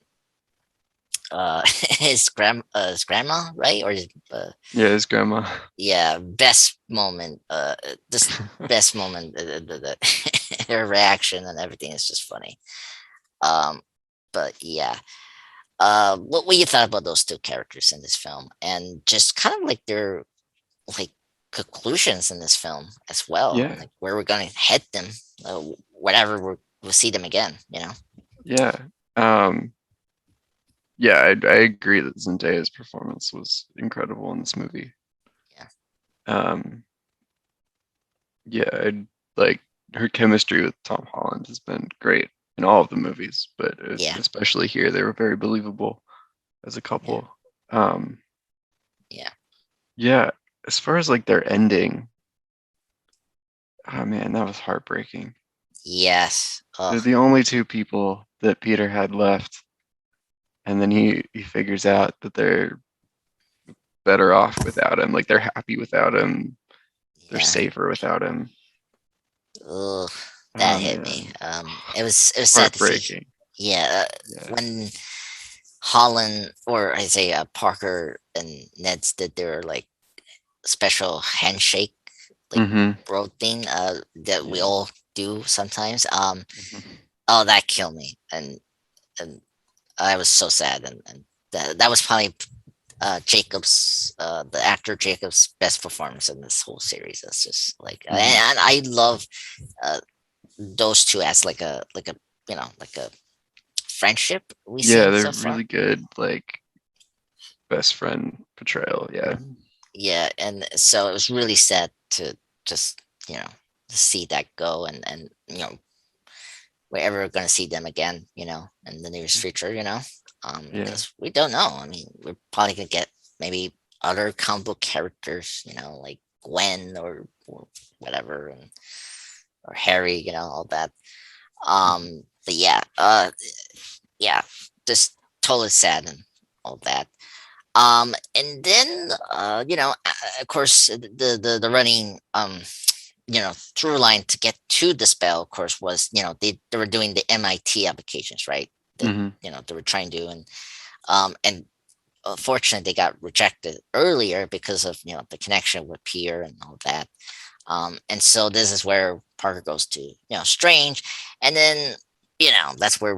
his grandma, right? Or Yeah, his grandma. yeah, best moment. This best moment. Her reaction and everything is just funny. Um, but yeah. What you thought about those two characters in this film, and just kind of like their like conclusions in this film as well, Yeah. like where we're gonna head them, whatever we'll see them again. Yeah. Um, yeah, I agree that Zendaya's performance was incredible in this movie. Yeah, Um, yeah, like her chemistry with Tom Holland has been great in all of the movies, but yeah, especially here, they were very believable as a yeah, couple. Um, yeah. yeah, as far as like their ending, oh man, that was heartbreaking. Yes. They're Oh, the only two people that Peter had left, and then he figures out that they're better off without him. Like they're happy without him. They're yeah. safer without him. Oh, that Oh hit me. man, It was sad to see. heartbreaking. Yeah, Yeah. when Holland, or I say Parker and Ned's did their like special handshake like Hmm. bro thing that we Yeah. all do sometimes. Hmm. Oh, that killed me, and I was so sad, and that was probably Jacob's the actor Jacob's best performance in this whole series. It's just like, Hmm. and I love uh, those two as like a like a friendship we've Yeah, seen they're so far. really good, like best friend portrayal. Yeah. Yeah, and so it was really sad to just to see that go, and we're ever going to see them again, in the nearest future, Yeah. because we don't know. I mean, we're probably going to get maybe other comic book characters, like Gwen or whatever, or Harry, all that. Hmm. But yeah, just totally sad and all that. And then of course, the running through line to get to the spell, of course, was they were doing the MIT applications, right? That Hmm. they were trying to, and unfortunately they got rejected earlier because of the connection with Peter and all that. And so this is where Parker goes to Strange, and then that's where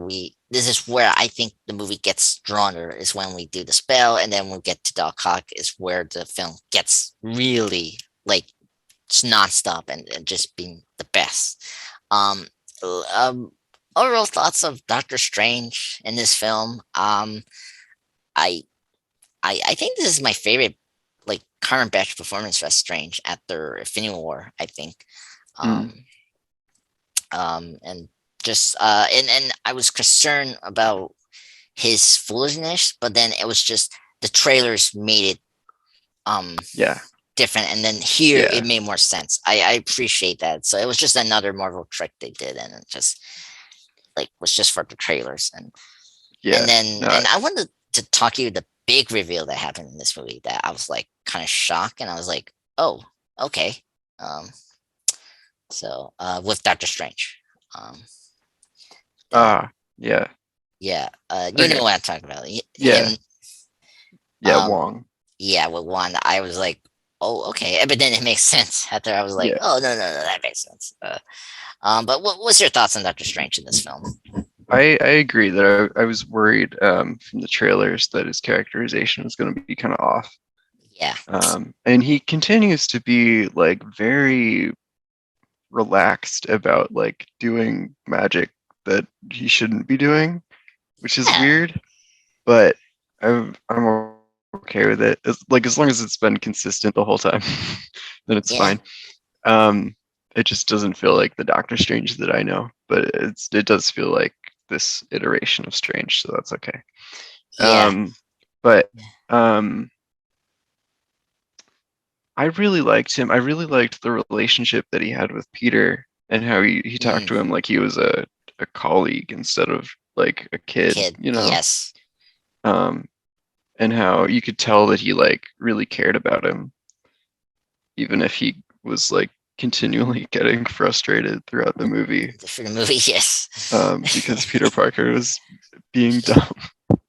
this is where I think the movie gets stronger, is when we do the spell, and then we get to Doc Ock is where the film gets really like it's nonstop and just being the best. Um, um, Overall thoughts of Doctor Strange in this film. I I think this is my favorite like current batch performance for Strange after Infinity War. I think. Mm. Um, And just and I was concerned about his foolishness, but then it was just the trailers made it um Yeah, different, and then here it yeah, made more sense. I appreciate that. So it was just another Marvel trick they did, and it just like was just for the trailers, and yeah. then No, and I wanted to talk to you the big reveal that happened in this movie that I was like kind of shocked, and I was like, oh, okay. Um, so with Doctor Strange, um, that yeah. yeah, you know Okay, what I'm talking about. yeah, Him, yeah. um, Wong. yeah, with one, I was like, oh, okay, but then it makes sense after I was like, Yeah, oh, no, that makes sense. But what's your thoughts on Doctor Strange in this film? I agree that I was worried from the trailers that his characterization was going to be kind of off. Yeah, And he continues to be like very relaxed about like doing magic that he shouldn't be doing, which is yeah, weird. But I'm okay with it. As long as it's been consistent the whole time, then it's yeah, fine. Um, it just doesn't feel like the Doctor Strange that I know, but it does feel like this iteration of Strange, so that's okay. yeah. But um, I really liked him. I really liked the relationship that he had with Peter and how he talked to Mm, him like he was a colleague instead of like a kid, kid, you know? yes. Um, and how you could tell that he like really cared about him, even if he was like continually getting frustrated throughout the movie, For the movie, yes. because Peter Parker was being dumb.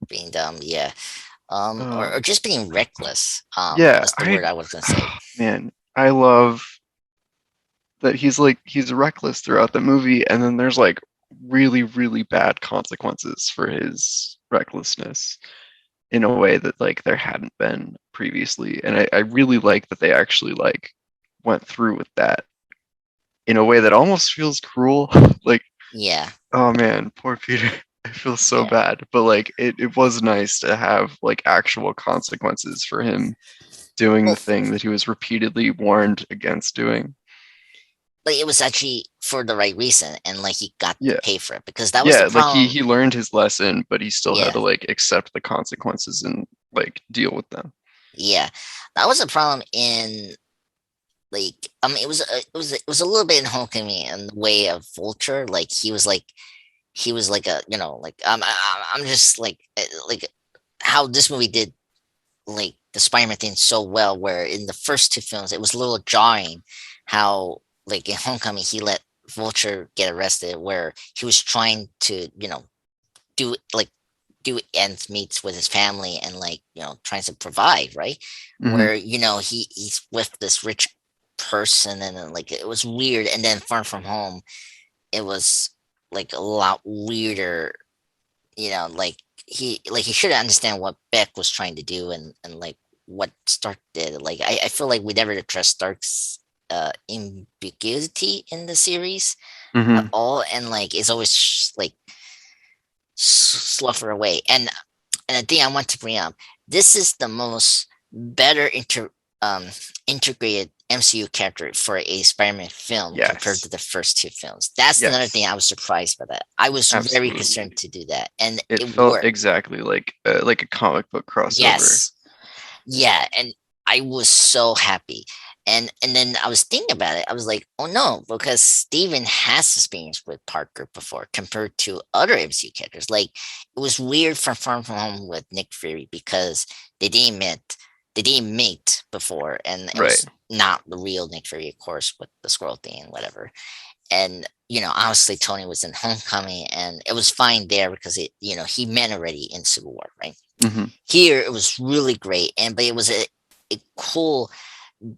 Being dumb, yeah. Or Um, just being reckless. yeah, That's the word I was gonna say. man, I love that he's reckless throughout the movie, and then there's like really, really bad consequences for his recklessness in a way that like there hadn't been previously. And I really like that they actually like went through with that in a way that almost feels cruel. Like, Yeah, oh man, poor Peter. I feel so yeah. bad. But like it was nice to have like actual consequences for him doing the Well, thing that he was repeatedly warned against doing. like it was actually for the right reason, and like he got to Yeah. pay for it because that was the Yeah, like he problem. he learned his lesson, but he still had Yeah, to like accept the consequences and like deal with them. yeah. That was a problem in like it was a little bit in Homecoming in the way of Vulture. Like he was like a like I'm just like how this movie did like the Spider-Man thing so well, where in the first two films it was a little jarring how like in Homecoming he let Vulture get arrested, where he was trying to do like do ends meets with his family and like trying to provide, right? Hmm. Where he's with this rich person, and then like it was weird, and then Far From Home it was like a lot weirder, like he should understand what Beck was trying to do, and like what Stark did. Like I feel like we never addressed Stark's ambiguity in the series at Hmm. all, and like it's always like slough her away. And the thing I want to bring up, this is the most better um integrated MCU character for a Spider-Man film compared Yes. to the first two films. That's another thing Yes. I was surprised by that. I was very concerned Absolutely. to do that, and It it felt worked. exactly like a comic book crossover. Yes, yeah, and I was so happy. And then I was thinking about it. I was like, oh no, because Steven has experience with Parker before compared to other MCU characters. Like it was weird from Far From Home with Nick Fury because they didn't meet before, and it Right. was not the real Nick Fury, of course, with the scroll thing and whatever. And obviously Tony was in Homecoming, and it was fine there because he met already in Civil War, right? Hmm. Here it was really great, but it was a cool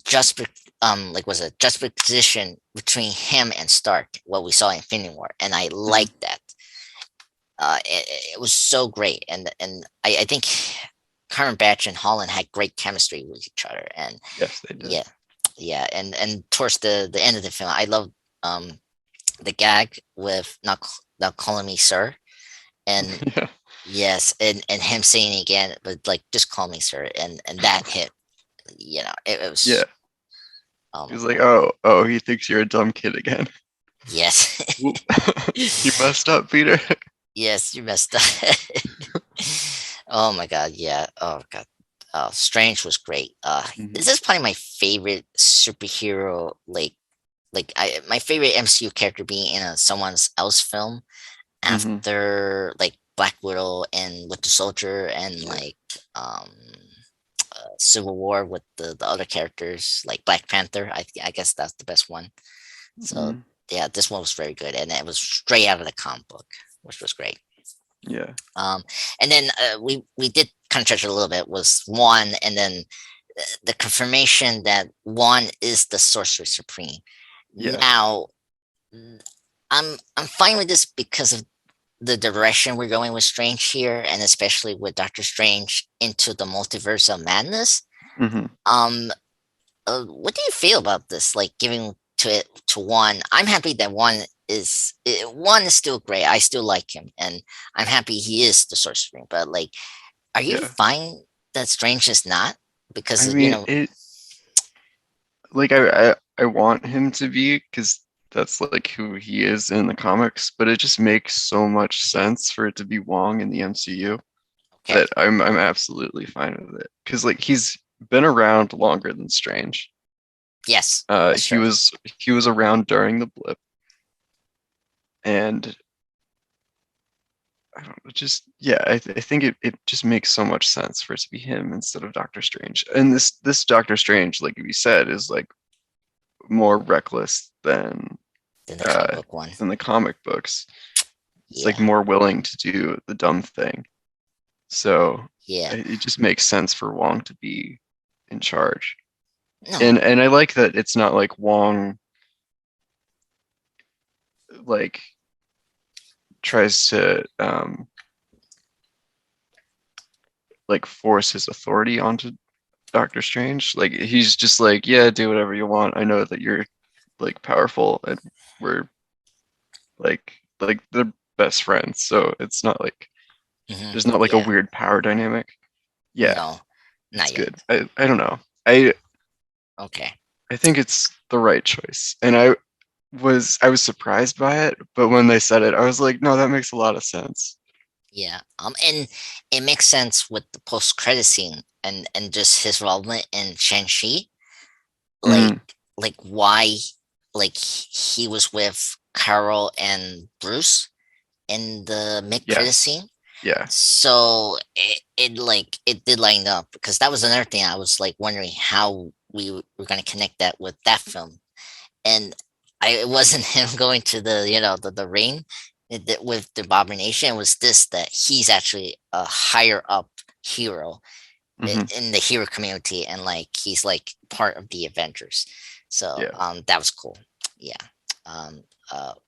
just like was a juxtaposition between him and Stark, what we saw in Infinity War, and I Hmm. liked that. It was so great, and I think Cumberbatch and Holland had great chemistry with each other, and Yes, they did. yeah, yeah, and towards the end of the film, I love um the gag with not calling me sir, and Yeah. yes, and him saying it again, but like just call me sir, and that hit. It Yeah. was He was like, oh, he thinks you're a dumb kid again. Yes. You messed up, Peter. Yes, you messed up. Oh my god, yeah. Oh god. Strange was great. This Hmm. is probably my favorite superhero, my favorite MCU character being in a someone else film Hmm. after like Black Widow and with the Soldier and Yeah. um Civil War with the other characters like Black Panther. I guess that's the best one. So Hmm. yeah, this one was very good, and it was straight out of the comic book, which was great. Yeah. Um, and then we did kind of touch it a little bit was one, and then the confirmation that one is the Sorcerer Supreme. Yeah. Now, I'm fine with this because of the direction we're going with Strange here, and especially with Doctor Strange into the multiverse of madness. Hmm. Um, what do you feel about this? Like giving to it to one. I'm happy that one is still great. I still like him, and I'm happy he is the Sorcerer. But like, are you Yeah. fine that Strange is not? I Because mean, it like I want him to be because that's like who he is in the comics, but it just makes so much sense for it to be Wong in the MCU okay, that I'm absolutely fine with it. Because like he's been around longer than Strange. yes, that's He true. was around during the blip, and I don't know, just yeah, I think it just makes so much sense for it to be him instead of Doctor Strange. And this Doctor Strange, like you said, is like more reckless Than the comic uh book one. than the comic books. It's like Yeah, more willing to do the dumb thing. So yeah. it just makes sense for Wong to be in charge. No, And I like that it's not like Wong like tries to like force his authority onto Doctor Strange. Like he's just like, yeah, do whatever you want. I know that you're like powerful and we're like they're best friends. So it's not like there's not like a yeah. weird power dynamic. Yeah, No, it's not yet. good. I don't know. I Okay. I think it's the right choice. And I was surprised by it, but when they said it, I was like, no, that makes a lot of sense. Yeah. And it makes sense with the post credit scene and just his involvement in Shang-Chi. Like Mm, why he was with Carol and Bruce in the mid credit yes. scene. Yeah. So it did line up because that was another thing I was like wondering how we were gonna connect that with that film. And it wasn't him going to the the ring with the abomination. It was this that he's actually a higher up hero Hmm. in the hero community, and like he's like part of the Avengers. So Yeah. that was cool. Yeah.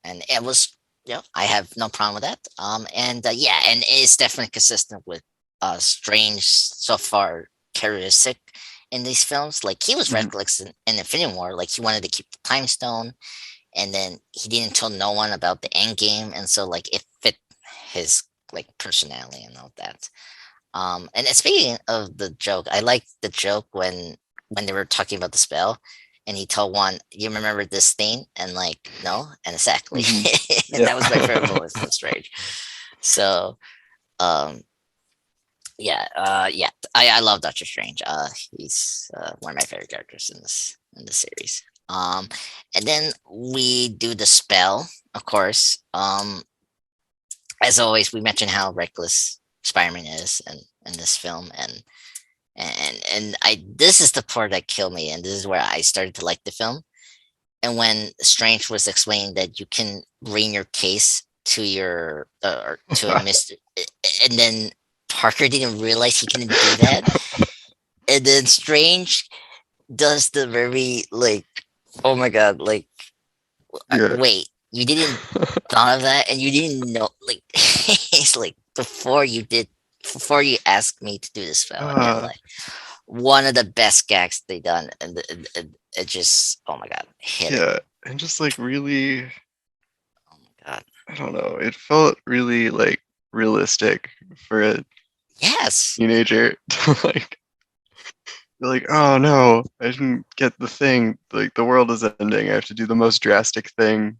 And it was I have no problem with that. And yeah, and it's definitely consistent with Strange so far characteristic in these films. Like he was Hmm. reckless in Infinity War. Like he wanted to keep the time stone, and then he didn't tell no one about the end game, and so like it fit his like personality and all that. And speaking of the joke, I like the joke when they were talking about the spell, and he told one, "You remember this thing?" And like, no, and exactly, Hmm. and Yeah. that was my favorite moment from Strange. So, um, yeah, I love Doctor Strange. He's one of my favorite characters in this series. And then we do the spell, of course. As always, we mention how reckless Spider-Man is in this film, and I this is the part that killed me, and this is where I started to like the film. And when Strange was explaining that you can bring your case to your or to a Mister, and then Parker didn't realize he couldn't do that, and then Strange does the very like, oh my god, like Yeah. wait, you didn't thought of that, and you didn't know like it's like before you asked me to do this spell, and Uh, like one of the best gags they done, and it just oh my god, hit it. yeah. And just like really, Oh my god, I don't know. It felt really like realistic for a yes, teenager to like be like, oh no, I didn't get the thing. Like the world is ending. I have to do the most drastic thing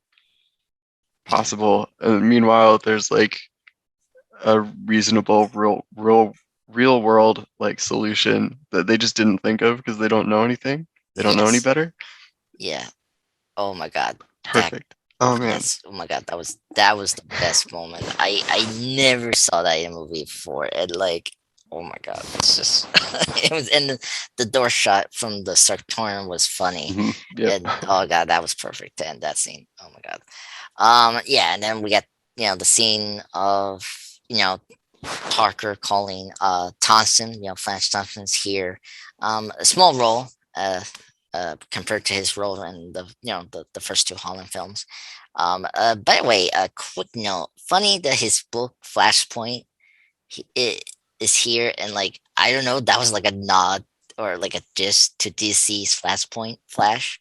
possible. Meanwhile, there's like a reasonable real world like solution that they just didn't think of because they don't know anything. They don't know any Yes. better. Yeah. Oh my God. That Perfect. Oh man. yes. Oh my God. That was the best moment. I never saw that in a movie before. And like, oh my God, it's just it was and the door shot from the Sartorium was funny. Yep. And oh God, that was perfect to end that scene. Oh my God. Yeah, and then we get the scene of Parker calling Thompson, Flash Thompson's here. A small role compared to his role in the first two Holland films. By the way, a quick note: funny that his book Flashpoint it is here, and like I don't know, that was like a nod or like a gist to DC's Flashpoint Flash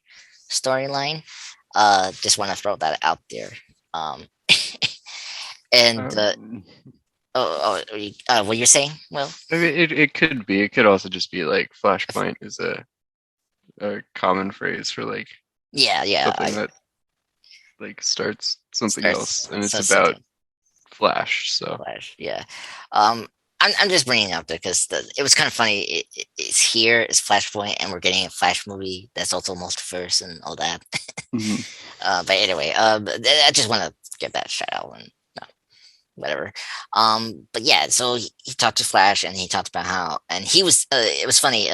storyline. Just want to throw that out there. Um, and Um, what you're saying? Well, I mean, it could be. It could also just be like flashpoint is a common phrase for like yeah, yeah. something I that like starts something else, starts and it's so about something Flash. So Flash. Yeah. Um, I'm just bringing it up there because it was kind of funny. It's here, it's Flashpoint, and we're getting a Flash movie that's also multiverse and all that. mhm. But anyway, I just want to get that shout out and whatever. But yeah, so he talked to Flash and he talked about how, and he was, it was funny,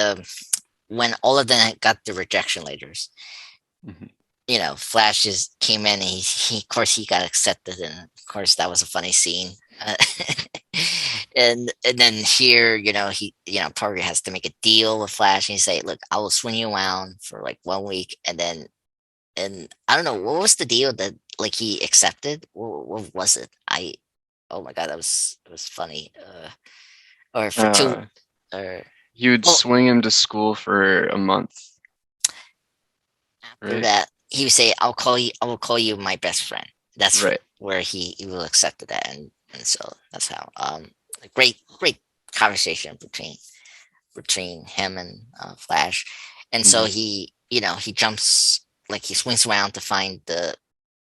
when all of them got the rejection letters, Mhm. Flash just came in and of course, he got accepted. And of course, that was a funny scene. Uh, and then here, Parker has to make a deal with Flash and he say, look, I will swing you around for like 1 week. And I don't know, what was the deal that like he accepted? What was it? Oh my God, it was funny. Or for two, uh, or you would well, swing him to school for a month, after right? that, he would say, I will call you my best friend." That's Right. where he will accept that, and so that's how. A great conversation between him and Flash, and so Hmm. he jumps like he swings around to find the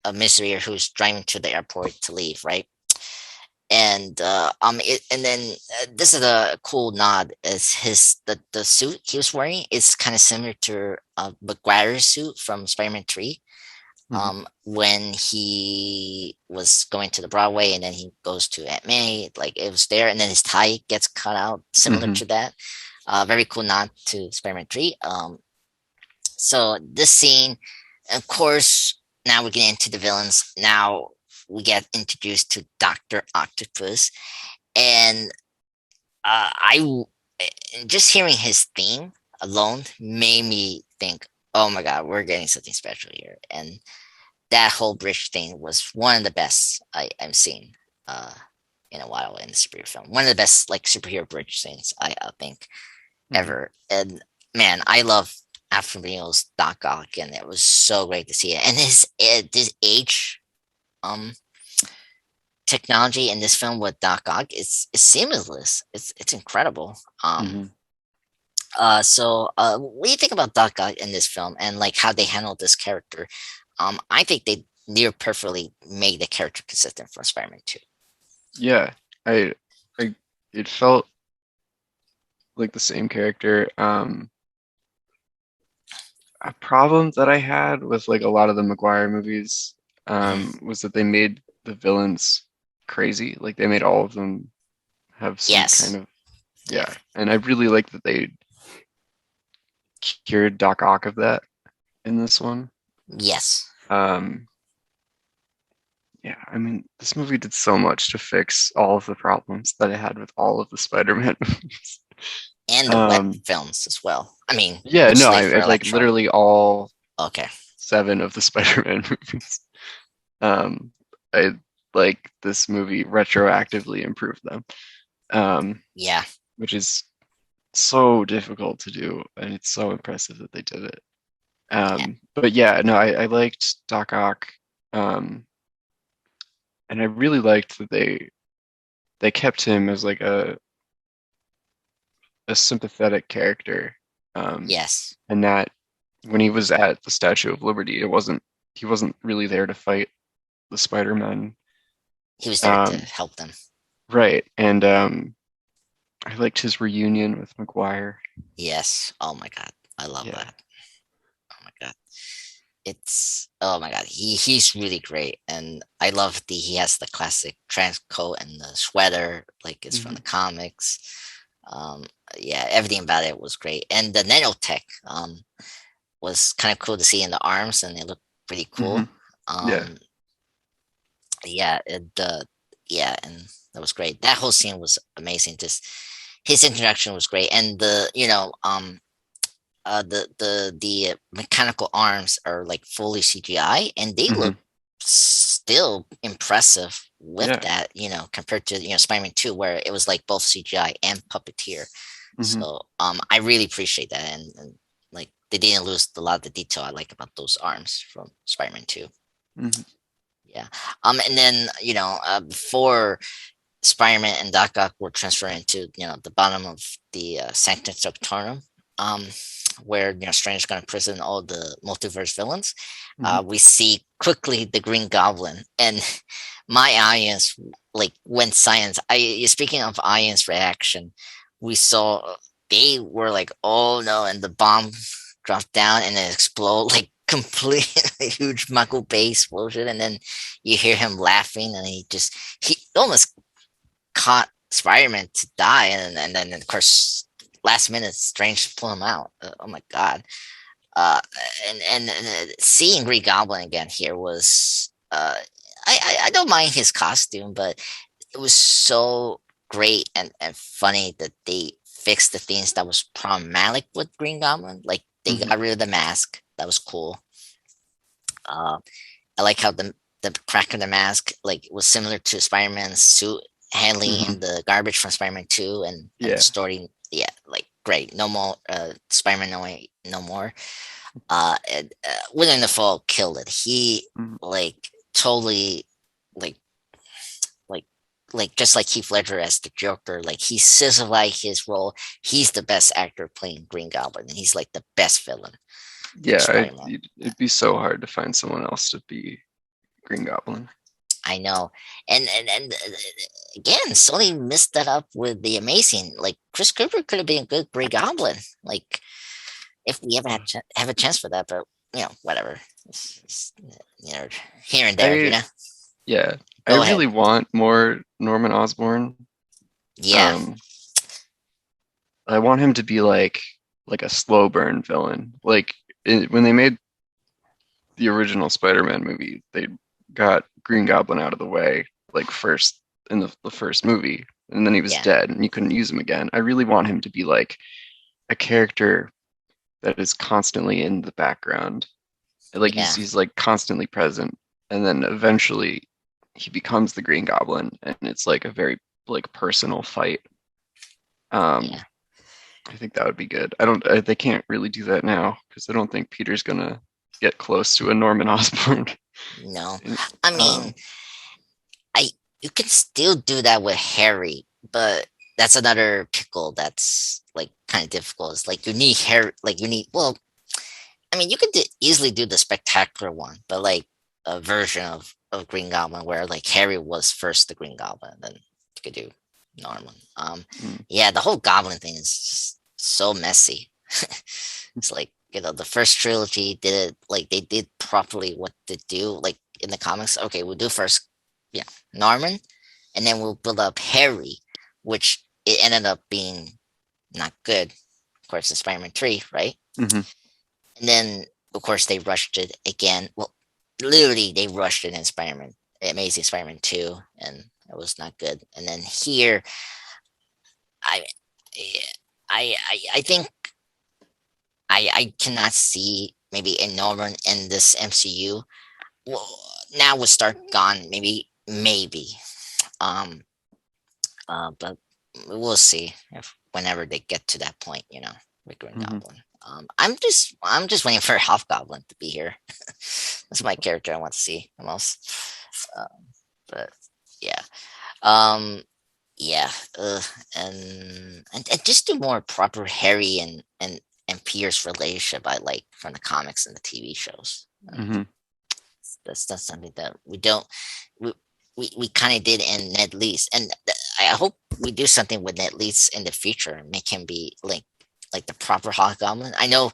a mystery who's driving to the airport to leave, right? And then this is a cool nod is the suit he was wearing is kind of similar to Maguire's suit from Spider-Man 3 Hmm. when he was going to the Broadway and then he goes to Aunt May, like it was there, and then his tie gets cut out, similar Hmm. to that. Very cool nod to Spider-Man 3. So this scene, of course, now we get into the villains. Now we get introduced to Doctor Octopus, and I just hearing his theme alone made me think, oh my God, we're getting something special here. And that whole bridge thing was one of the best I've seen uh, in a while in the superhero film. One of the best like superhero bridge scenes I think Hmm. ever. And man, I love Alfred Molina's Doc Ock, and it was so great to see it. And his age um technology in this film with Doc Ock is seamless. It's incredible. Hmm. What do you think about Doc Ock in this film and like how they handled this character? I think they near perfectly made the character consistent from Spider-Man 2. Yeah. I, I, it felt like the same character. A problem that I had with like a lot of the Maguire movies Mhm. was that they made the villains crazy. Like they made all of them have some kind Yes. of Yeah. yeah. And I really like that they cured Doc Ock of that in this one. Yes. Um, yeah, I mean, this movie did so much to fix all of the problems that it had with all of the Spider-Man movies. And the web Um, films as well. I mean, yeah, no, mostly for I like Electro. literally all Okay. 7 of the Spider-Man movies. Um, I like this movie retroactively improved them, um, Yeah. which is so difficult to do, and it's so impressive that they did it. Yeah. But yeah, no, I liked Doc Ock, um, and I really liked that they kept him as like a sympathetic character, um, Yes. and that when he was at the Statue of Liberty, it wasn't he wasn't really there to fight. the Spider-Man. He was there to Um, help them. right, and I liked his reunion with Maguire. Yes. Oh my god, I love Yeah. that. Oh my god, it's oh my god, he's really great, and I love the he has the classic trench coat and the sweater like it's from Hmm. the comics. Um, yeah, everything about it was great, and the nanotech was kind of cool to see in the arms, and it looked pretty Hmm. cool. Yeah. Um, yeah, yeah, and that was great. That whole scene was amazing. Just his introduction was great, and the mechanical arms are like fully CGI, and they Hmm. look still impressive with Yeah. that. Compared to Spider-Man 2, where it was like both CGI and puppeteer. Hmm. So I really appreciate that, and like they didn't lose a lot of the detail I like about those arms from Spider-Man 2. Hmm. Yeah. And then before Spider-Man and Doc Ock were transferred into the bottom of the Sanctum Sanctorum, um, where Strange is going to prison all the multiverse villains. Hmm. We see quickly the Green Goblin, and my audience like went silent. Speaking of audience reaction, we saw they were like, "Oh no!" and the bomb dropped down and it exploded like completely huge Michael Bay explosion, and then you hear him laughing, and he almost caught Spider-Man to die, and then of course last minute Strange pull him out. Oh my god! Uh, and seeing Green Goblin again here was I don't mind his costume, but it was so great and funny that they fixed the things that was problematic with Green Goblin. Like they Hmm. got rid of the mask. That was cool. Uh, I like how the crack in the mask like was similar to Spider-Man's suit handling Hmm. in the garbage from Spider-Man 2 and the Yeah. story. Yeah, like great. No more Spider-Man no more. Willem Dafoe killed it. He Hmm. like totally like like just like Heath Ledger as the Joker, like he sizzled his role. He's the best actor playing Green Goblin, and he's like the best villain for Yeah. Spider-Man. It'd be so hard to find someone else to be Green Goblin. I know, and again, Sony messed that up with the Amazing. Like Chris Cooper could have been a good Grey Goblin. Like if we ever have a chance for that, but whatever. It's, here and there. I Yeah. I Go ahead. really want more Norman Osborn. Yeah, Um, I want him to be like a slow burn villain. Like when they made the original Spider-Man movie, they got Green Goblin out of the way like first in the first movie, and then he was yeah, dead, and you couldn't use him again. I really want him to be like a character that is constantly in the background. Like yeah, he's like constantly present, and then eventually he becomes the Green Goblin, and it's like a very like personal fight. Um, yeah. I think that would be good. They can't really do that now because I don't think Peter's gonna get close to a Norman Osborn. No, I mean, um, I you can still do that with Harry, but that's another pickle that's like kind of difficult. It's like you need Harry, like you need. Well, I mean, you could easily do the spectacular one, but like a version of Green Goblin where like Harry was first the Green Goblin, then you could do Norman. mm, Yeah, the whole Goblin thing is just so messy. It's like the first trilogy did it like they did properly what they do like in the comics. Okay, we'll do first, yeah, Norman, and then we'll build up Harry, which it ended up being not good. Of course, in Spider-Man 3, right? mhm. And then, of course, they rushed it again. Well, literally, they rushed it in Spider-Man, Amazing Spider-Man 2, and it was not good. And then here, I, I think I cannot see maybe a Norman in this MCU. Well, now with Stark gone, maybe. Um, but we'll see if whenever they get to that point, with Green Mhm. Goblin. I'm just waiting for Hobgoblin to be here. That's my character I want to see the most. But yeah, um, yeah, and just do more proper Harry and Pierce relationship I like from the comics and the TV shows. Mhm. That's something that we don't we we kind of did in Ned Leeds, and I hope we do something with Ned Leeds in the future and make him be like the proper Hobgoblin. I know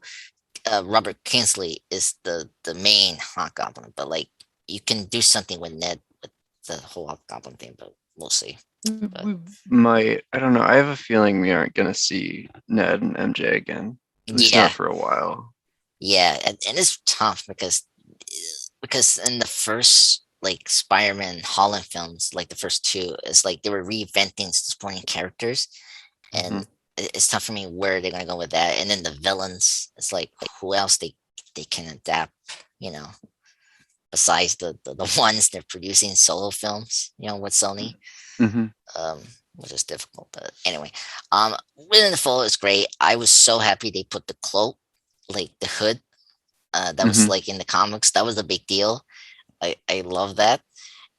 Robert Kingsley is the main Hobgoblin, but like you can do something with Ned with the whole Hobgoblin thing, but we'll see. But We might. I don't know. I have a feeling we aren't gonna see Ned and MJ again. At least not yeah, for a while. yeah, and it's tough because in the first like Spider-Man Holland films, like the first two, it's like they were reinventing supporting characters, Hmm. and it's tough for me where they're gonna go with that. And then the villains, it's like who else they can adapt, you know, besides the ones they're producing solo films, you know, with Sony, Hmm. um, which is difficult. But anyway, Willem Dafoe is great. I was so happy they put the cloak, like the hood, that was Hmm. like in the comics. That was a big deal. I love that.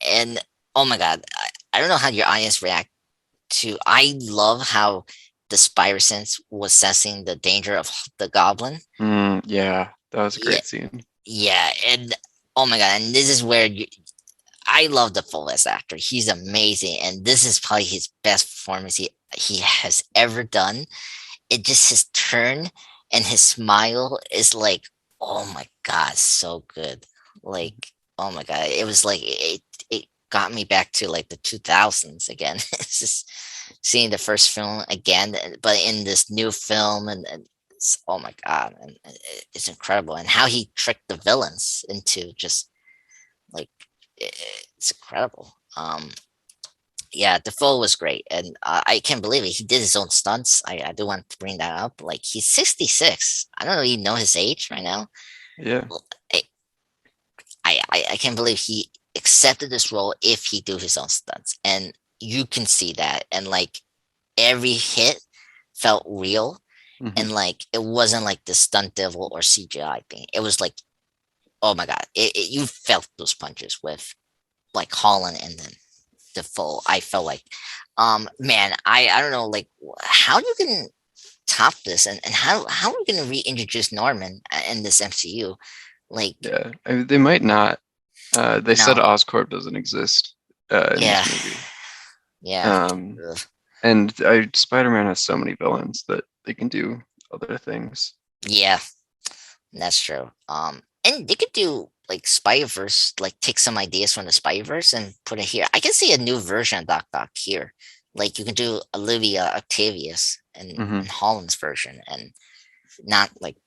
And oh my god, I don't know how your audience react to. I love how the Spire Sense was sensing the danger of the goblin. Yeah, that was a Yeah, great scene. yeah, and oh my god, and this is where I love the fullest actor. He's amazing, and this is probably his best performance he has ever done. It just his turn and his smile is like, oh my god, so good. Like, oh my god, it was like it got me back to like the 2000s again. It's just seeing the first film again, but in this new film, and it's, oh my god, and it's incredible, and how he tricked the villains into just like it's incredible. Yeah, Defoe was great, and I can't believe it. He did his own stunts. I do want to bring that up. Like he's 66. I don't even know his age right now. Yeah. Well, I can't believe he accepted this role if he do his own stunts, and you can see that. And like every hit felt real, Hmm. and like it wasn't like the stunt devil or CGI thing. It was like, oh my god, you felt those punches with like Holland and then Defoe. I felt like, man, I don't know, like how you can top this, and how are we gonna reintroduce Norman in this MCU? Like, Yeah. They might not. They said no, Oscorp doesn't exist in yeah, this movie. yeah, Um, ugh, and Spider-Man has so many villains that they can do other things. yeah, that's true. And they could do like Spider-Verse, like take some ideas from the Spider-Verse and put it here. I can see a new version of Doc Doc here. Like you can do Olivia Octavius Hmm. and Holland's version, and not like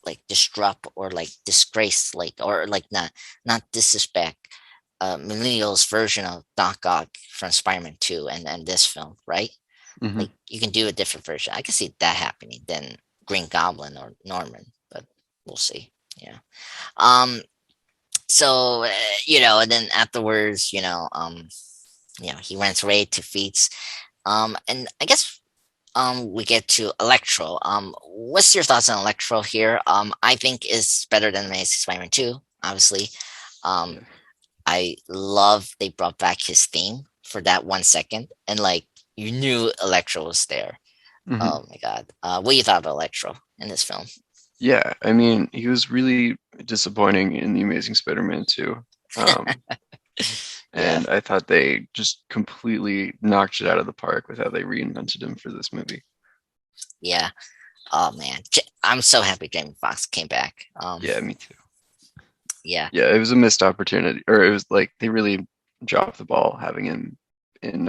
like disrupt or like disgrace like or like not disrespect millennials version of Doc Ock from Spider-Man 2 and this film, right? Hmm. Like you can do a different version. I can see that happening than Green Goblin or Norman, but we'll see. Yeah. Um. So you know, and then afterwards, you know, he runs away to feats. And I guess we get to Electro. What's your thoughts on Electro here? I think it's better than Amazing Spider-Man 2, obviously. Um, Yeah. I love they brought back his theme for that 1 second, and like you knew Electro was there. Hmm. Oh my god. What do you thought about Electro in this film? Yeah. I mean, he was really disappointing in The Amazing Spider-Man 2. Um, Yeah, and I thought they just completely knocked it out of the park with how they reinvented him for this movie. yeah. Oh man, I'm so happy Jamie Foxx came back. Yeah, me too. Yeah, Yeah, it was a missed opportunity, or it was like they really dropped the ball having him in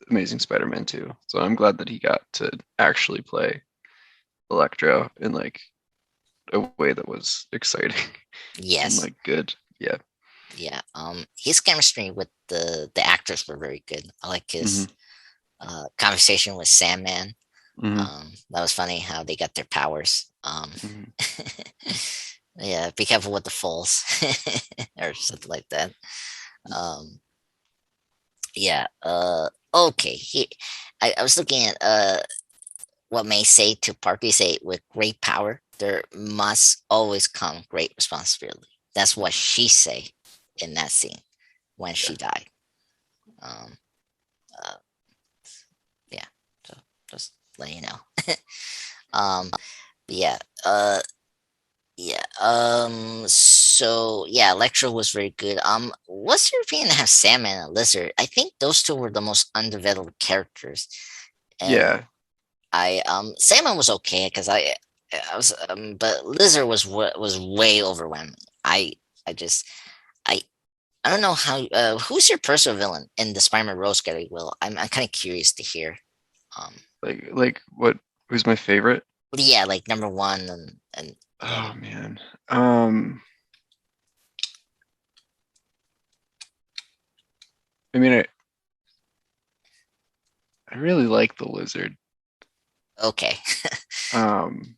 Amazing Spider-Man 2. So I'm glad that he got to actually play Electro in like a way that was exciting and yes, like good. Yeah. yeah. His chemistry with the actors were very good. I like Hmm. his conversation with Sandman. Hmm. That was funny how they got their powers. Hmm. Yeah, be careful with the falls or something like that. Um, yeah. Okay. I was looking at what May say to Parky say with great power there must always come great responsibility. That's what she say in that scene when Yeah. she died. Um, uh, yeah. So just let you know. um, but yeah. Yeah. So yeah, Electro was very good. What's your opinion of Sandman and Lizard? I think those two were the most underdeveloped characters, and Yeah, I Sandman was okay because I was but Lizard was way overwhelming. I just I I don't know how who's your personal villain in the Spider-Man Rose category. Will I'm kind of curious to hear. Um, like what? Who's my favorite? yeah, like number one and Oh then man. I mean, I really like the lizard. okay. Um,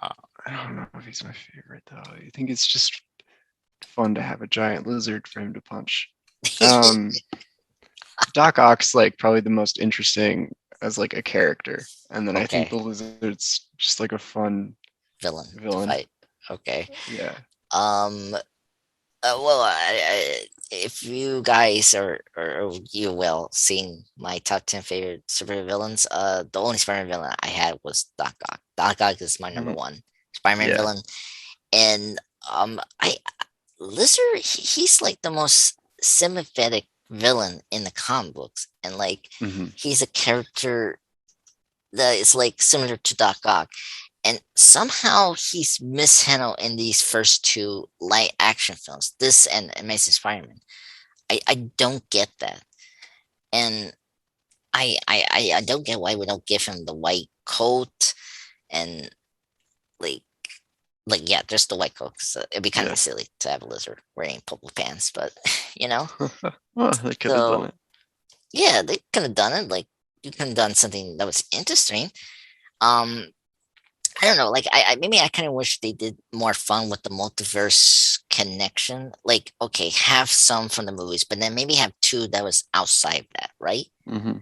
I don't know if he's my favorite though. I think it's just fun to have a giant lizard for him to punch. Um, Doc Ock's like probably the most interesting as like a character, and then I think Okay, the lizard's just like a fun villain to villain. fight. Okay. Yeah. Um. Well, if you guys or you will seen my top 10 favorite superhero villains, the only Spider-Man villain I had was Doc Ock. Doc Ock is my number Mhm. one Spider-Man Yeah. villain, and I Lizard, he's like the most sympathetic villain in the comic books, and like Hmm. he's a character that is like similar to Doc Ock, and somehow he's mishandled in these first two light action films, this and Amazing Spider-Man. I don't get that, and I don't get why we don't give him the white coat and like yeah, just the white coat. So it'd be kind Yeah. of silly to have a lizard wearing purple pants, but you know. Well, they could have done So it. yeah, they could have done it. Like you could have done something that was interesting. Um, I don't know. Like maybe I kind of wish they did more fun with the multiverse connection. Like okay, have some from the movies, but then maybe have two that was outside of that, right? Hmm.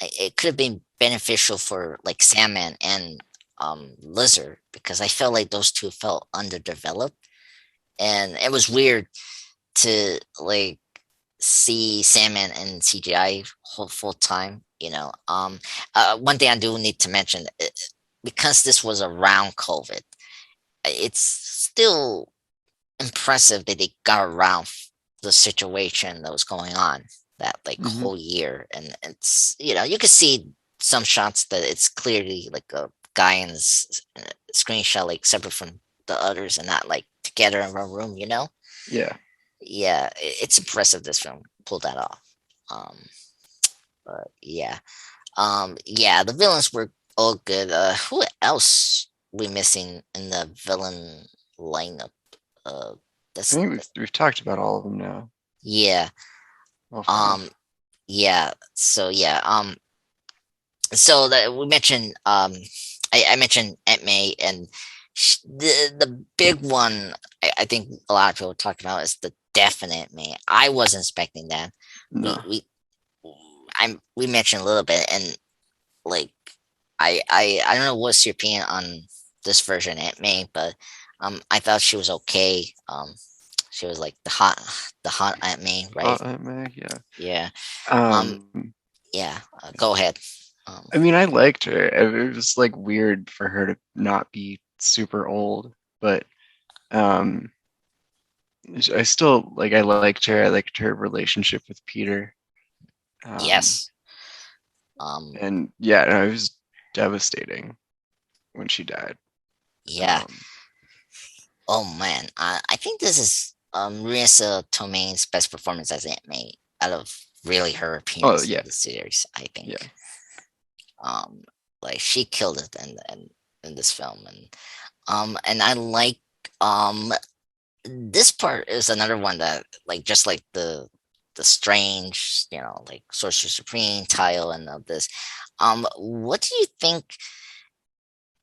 It could have been beneficial for like Sandman and Lizard because I felt like those two felt underdeveloped, and it was weird to like see Sandman and CGI whole full time. One thing I do need to mention because this was around COVID, it's still impressive that they got around the situation that was going on that like Hmm. whole year, and it's you could see some shots that it's clearly like a guy in this screenshot like separate from the others and not like together in one room. Yeah. Yeah, it's impressive this film pulled that off. Um, but yeah, the villains were all good. Who else we missing in the villain lineup? Uh, I that's think we've talked about all of them now. yeah, All five. um, yeah. So yeah, so that we mentioned, I mentioned Aunt May, and the big one I think a lot of people talk about is the definite May. I wasn't expecting that. We No. we we mentioned a little bit, and like I don't know what's your opinion on this version Aunt May, but I thought she was okay. She was like the hot Aunt May, right? Aunt May, yeah. Yeah. Um. Um, Yeah. Go ahead. Um. I mean, I liked her. It was like weird for her to not be super old, but um, I still like. I liked her. I liked her relationship with Peter. Um, Yes. Um. and yeah, no, it was devastating when she died. Yeah. Um, Oh man. I think this is Marisa Tomei's best performance as Aunt May out of really her oh appearance in yeah, the series. I yeah. think. Um. Like she killed it in this film, and I like um this part is another one that like just like the strange like sorcerer supreme tile and all this. What do you think?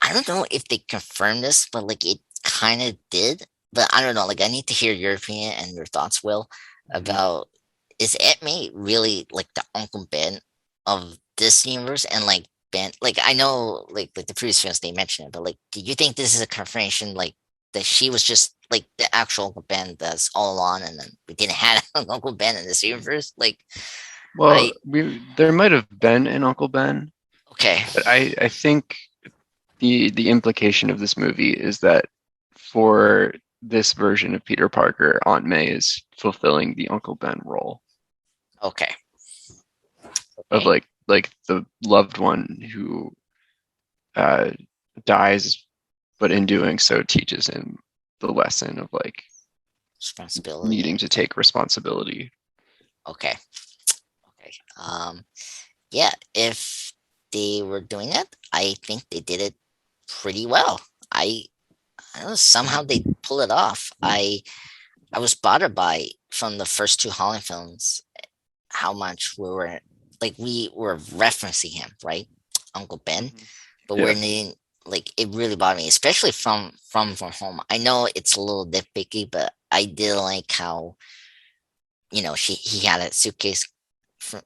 I don't know if they confirmed this, but like it kind of did. But I don't know, like I need to hear your opinion and your thoughts, Will, Mhm. about is Aunt May really like the Uncle Ben of this universe? And like Ben, like I know like the previous films they mentioned it, but like do you think this is a confirmation like that she was just like the actual Uncle Ben that's all along, and then we didn't have Uncle Ben in this universe? Like Well, I we there might have been an Uncle Ben, okay. but I think the implication of this movie is that for this version of Peter Parker, Aunt May is fulfilling the Uncle Ben role Okay. of Okay. like the loved one who uh, dies, but in doing so teaches him the lesson of like Responsibility needing and to take responsibility. okay. Okay. Yeah, if they were doing that, I think they did it pretty well. I don't know, somehow they pull it off. I was bothered by from the first two Holland films how much we were referencing him, right? Uncle Ben, Mhm. but we're Yeah. needing like it really bothered me, especially from home. I know it's a little nitpicky, but I did like how he had a suitcase from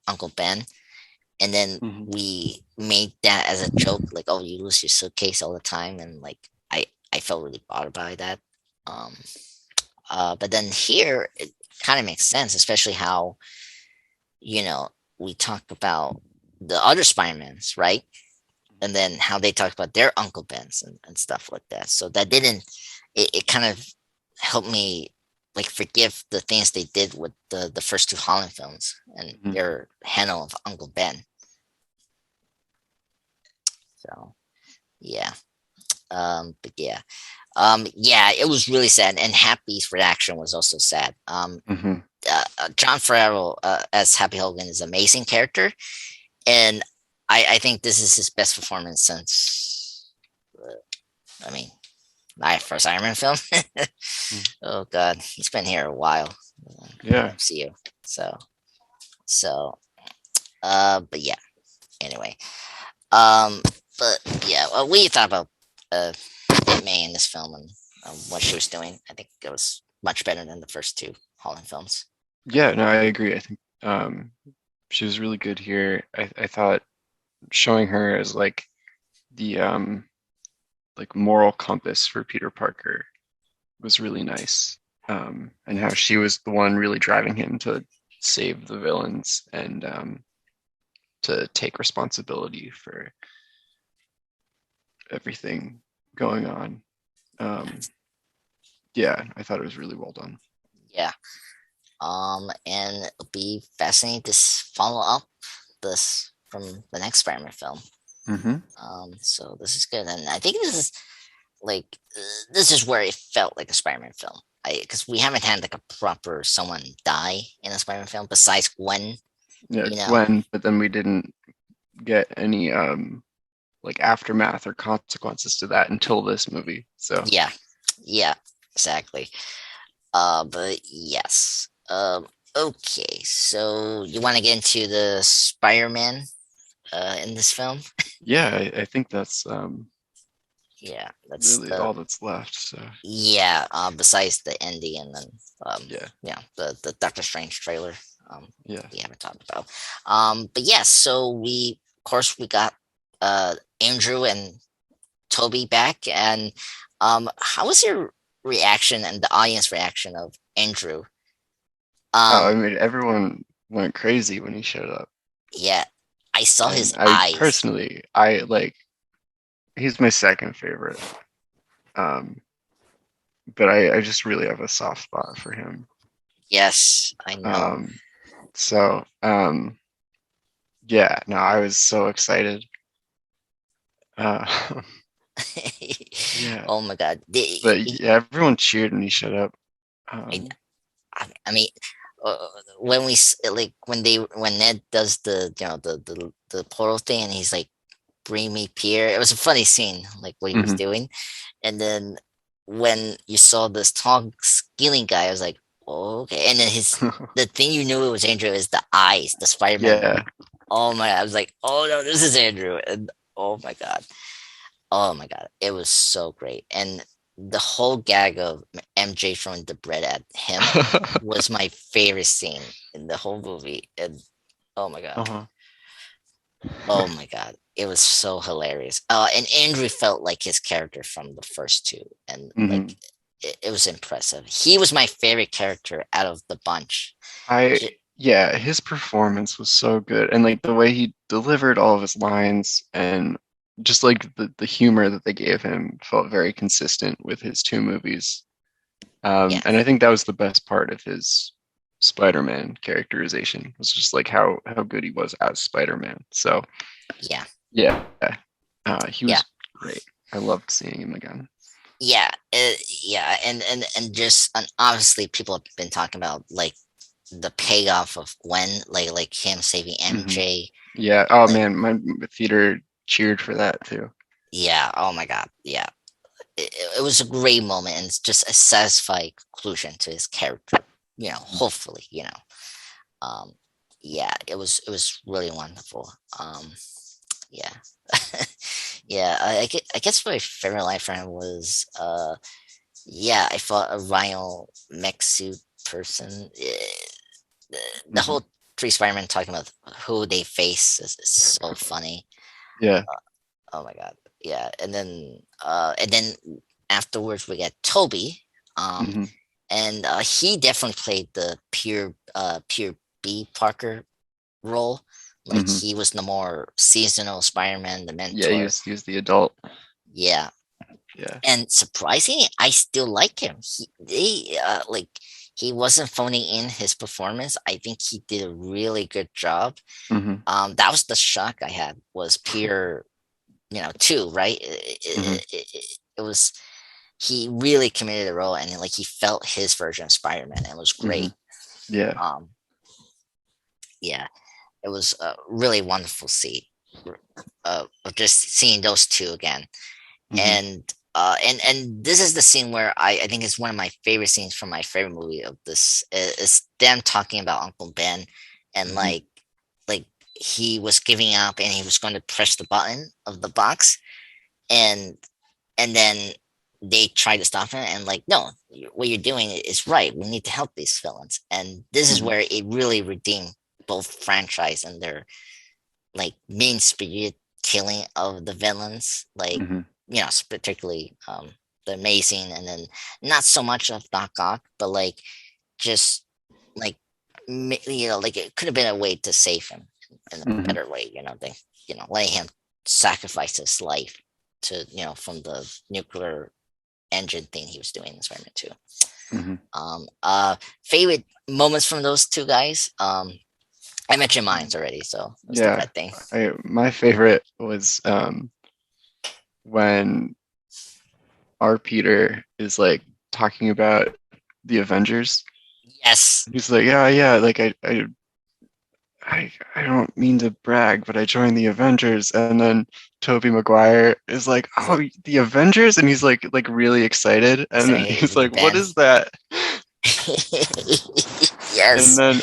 Uncle Ben, and then Mhm. we made that as a joke, like, oh, you lose your suitcase all the time, and like I felt really bothered by that. Um, but then here it kind of makes sense, especially how you know we talk about the other Spider-Mans, right? And then how they talk about their Uncle Bens and stuff like that. So that didn't it kind of helped me like forgive the things they did with the first two Holland films and Mhm. their handle of Uncle Ben. So yeah. But yeah. Yeah, it was really sad, and Happy's reaction was also sad. Mhm. Jon Favreau as Happy Hogan is an amazing character, and I think this is his best performance since. I mean, my first Iron Man film. Mhm. Oh God, he's been here a while. Yeah. MCU. So so but yeah. Anyway. Um but yeah, what you thought about uh May in this film and what she was doing? I think it was much better than the first two Holland films. Yeah, no, I agree. I think she was really good here. I thought showing her as the like moral compass for Peter Parker was really nice. And how she was the one really driving him to save the villains and to take responsibility for everything going on. Um, yeah, I thought it was really well done. Yeah. And it'll be fascinating to follow up this from the next Spider-Man film. Hmm. So this is good, and I think like this is where it felt like a Spider-Man film. Because we haven't had like a proper someone die in a Spider-Man film besides Gwen. Yeah, You know, Gwen, but then we didn't get any like aftermath or consequences to that until this movie. So yeah, yeah, exactly. But yes. Okay, so you want to get into the Spider-Man in this film? yeah, I think that's Yeah, that's really the all that's left. So yeah. Besides the ending and then yeah, yeah, the Doctor Strange trailer. yeah. We haven't talked about. But yes, so we of course we got Andrew and Toby back, and how was your reaction and the audience reaction of Andrew? Oh, I Um, mean, everyone went crazy when he showed up, yeah, I saw his and I eyes. personally, I like he's my second favorite. Um, but I just really have a soft spot for him. Yes, I know. Um, so yeah, no, I was so excited. Uh, yeah, Oh my God. but yeah, everyone cheered when he showed up. I, Um, I mean, when like when Ned does the portal thing and he's like, "Bring me Pierre." It was a funny scene, like what he was mhm. doing, and then when you saw this tall, skinny guy, I was like, oh, "Okay." And then the thing you knew it was Andrew is the eyes, the Spider Man. Yeah. Oh my! I was like, "Oh no, this is Andrew!" And oh my God, it was so great, and the whole gag of MJ throwing the bread at him was my favorite scene in the whole movie. And oh my God. Uh-huh. Oh my God. It was so hilarious. And Andrew felt like his character from the first two. And like Hmm. it was impressive. He was my favorite character out of the bunch. I J- yeah, his performance was so good, and like the way he delivered all of his lines, and just like the humor that they gave him felt very consistent with his two movies. Yeah, And I think that was the best part of his Spider-Man characterization, was just like how good he was as Spider-Man. So yeah, yeah, he yeah, was great. I loved seeing him again. yeah, yeah, and just and obviously people have been talking about like the payoff of Gwen, like him saving Hmm. MJ, Yeah. Oh like man, my theater cheered for that too. yeah, oh my God, yeah, it was a great moment and it's just a satisfying conclusion to his character. Hopefully, um, yeah, it was really wonderful. Yeah, yeah. I guess my favorite line from him was, yeah, I fought a rhino mech suit person. The Hmm. whole three Spider-Man talking about who they face is so funny. Yeah. Oh my God, yeah. And then afterwards we get Toby, um, Hmm. and he definitely played the pure B Parker role. Like Hmm. he was the more seasonal Spider-Man, the Yeah, mentor. he was the adult. Yeah, Yeah. and surprisingly, I still like him. He wasn't phoning in his performance. I think he did a really good job. Hmm. That was the shock I had was Peter, too, right? Hmm. It was he really committed the role and like he felt his version of Spider-Man and it was Hmm. great. Yeah. Um, yeah, it was a really wonderful see of just seeing those two again. Hmm. And this is the scene where I think it's one of my favorite scenes from my favorite movie of this is them talking about Uncle Ben and Hmm. like he was giving up and he was going to press the button of the box and and then they try to stop him and like no, what you're doing is right, we need to help these villains, and this is Hmm. where it really redeemed both franchise and their like mean spirited killing of the villains, like Hmm. particularly the Amazing, and then not so much of Doc Ock, but like just like like it could have been a way to save him in a Hmm. better way, than letting him sacrifice his life to from the nuclear engine thing he was doing in Spider-Man 2. Hmm. Favorite moments from those two guys. I mentioned mines already, so that's the Yeah. pet thing. My favorite was when our Peter is like talking about the Avengers. Yes. He's like, yeah, yeah, like I don't mean to brag, but I joined the Avengers, and then Tobey Maguire is like, He's like, oh, the Avengers, and he's like really excited, and then say he's with the like, what band. is that? And Yes. then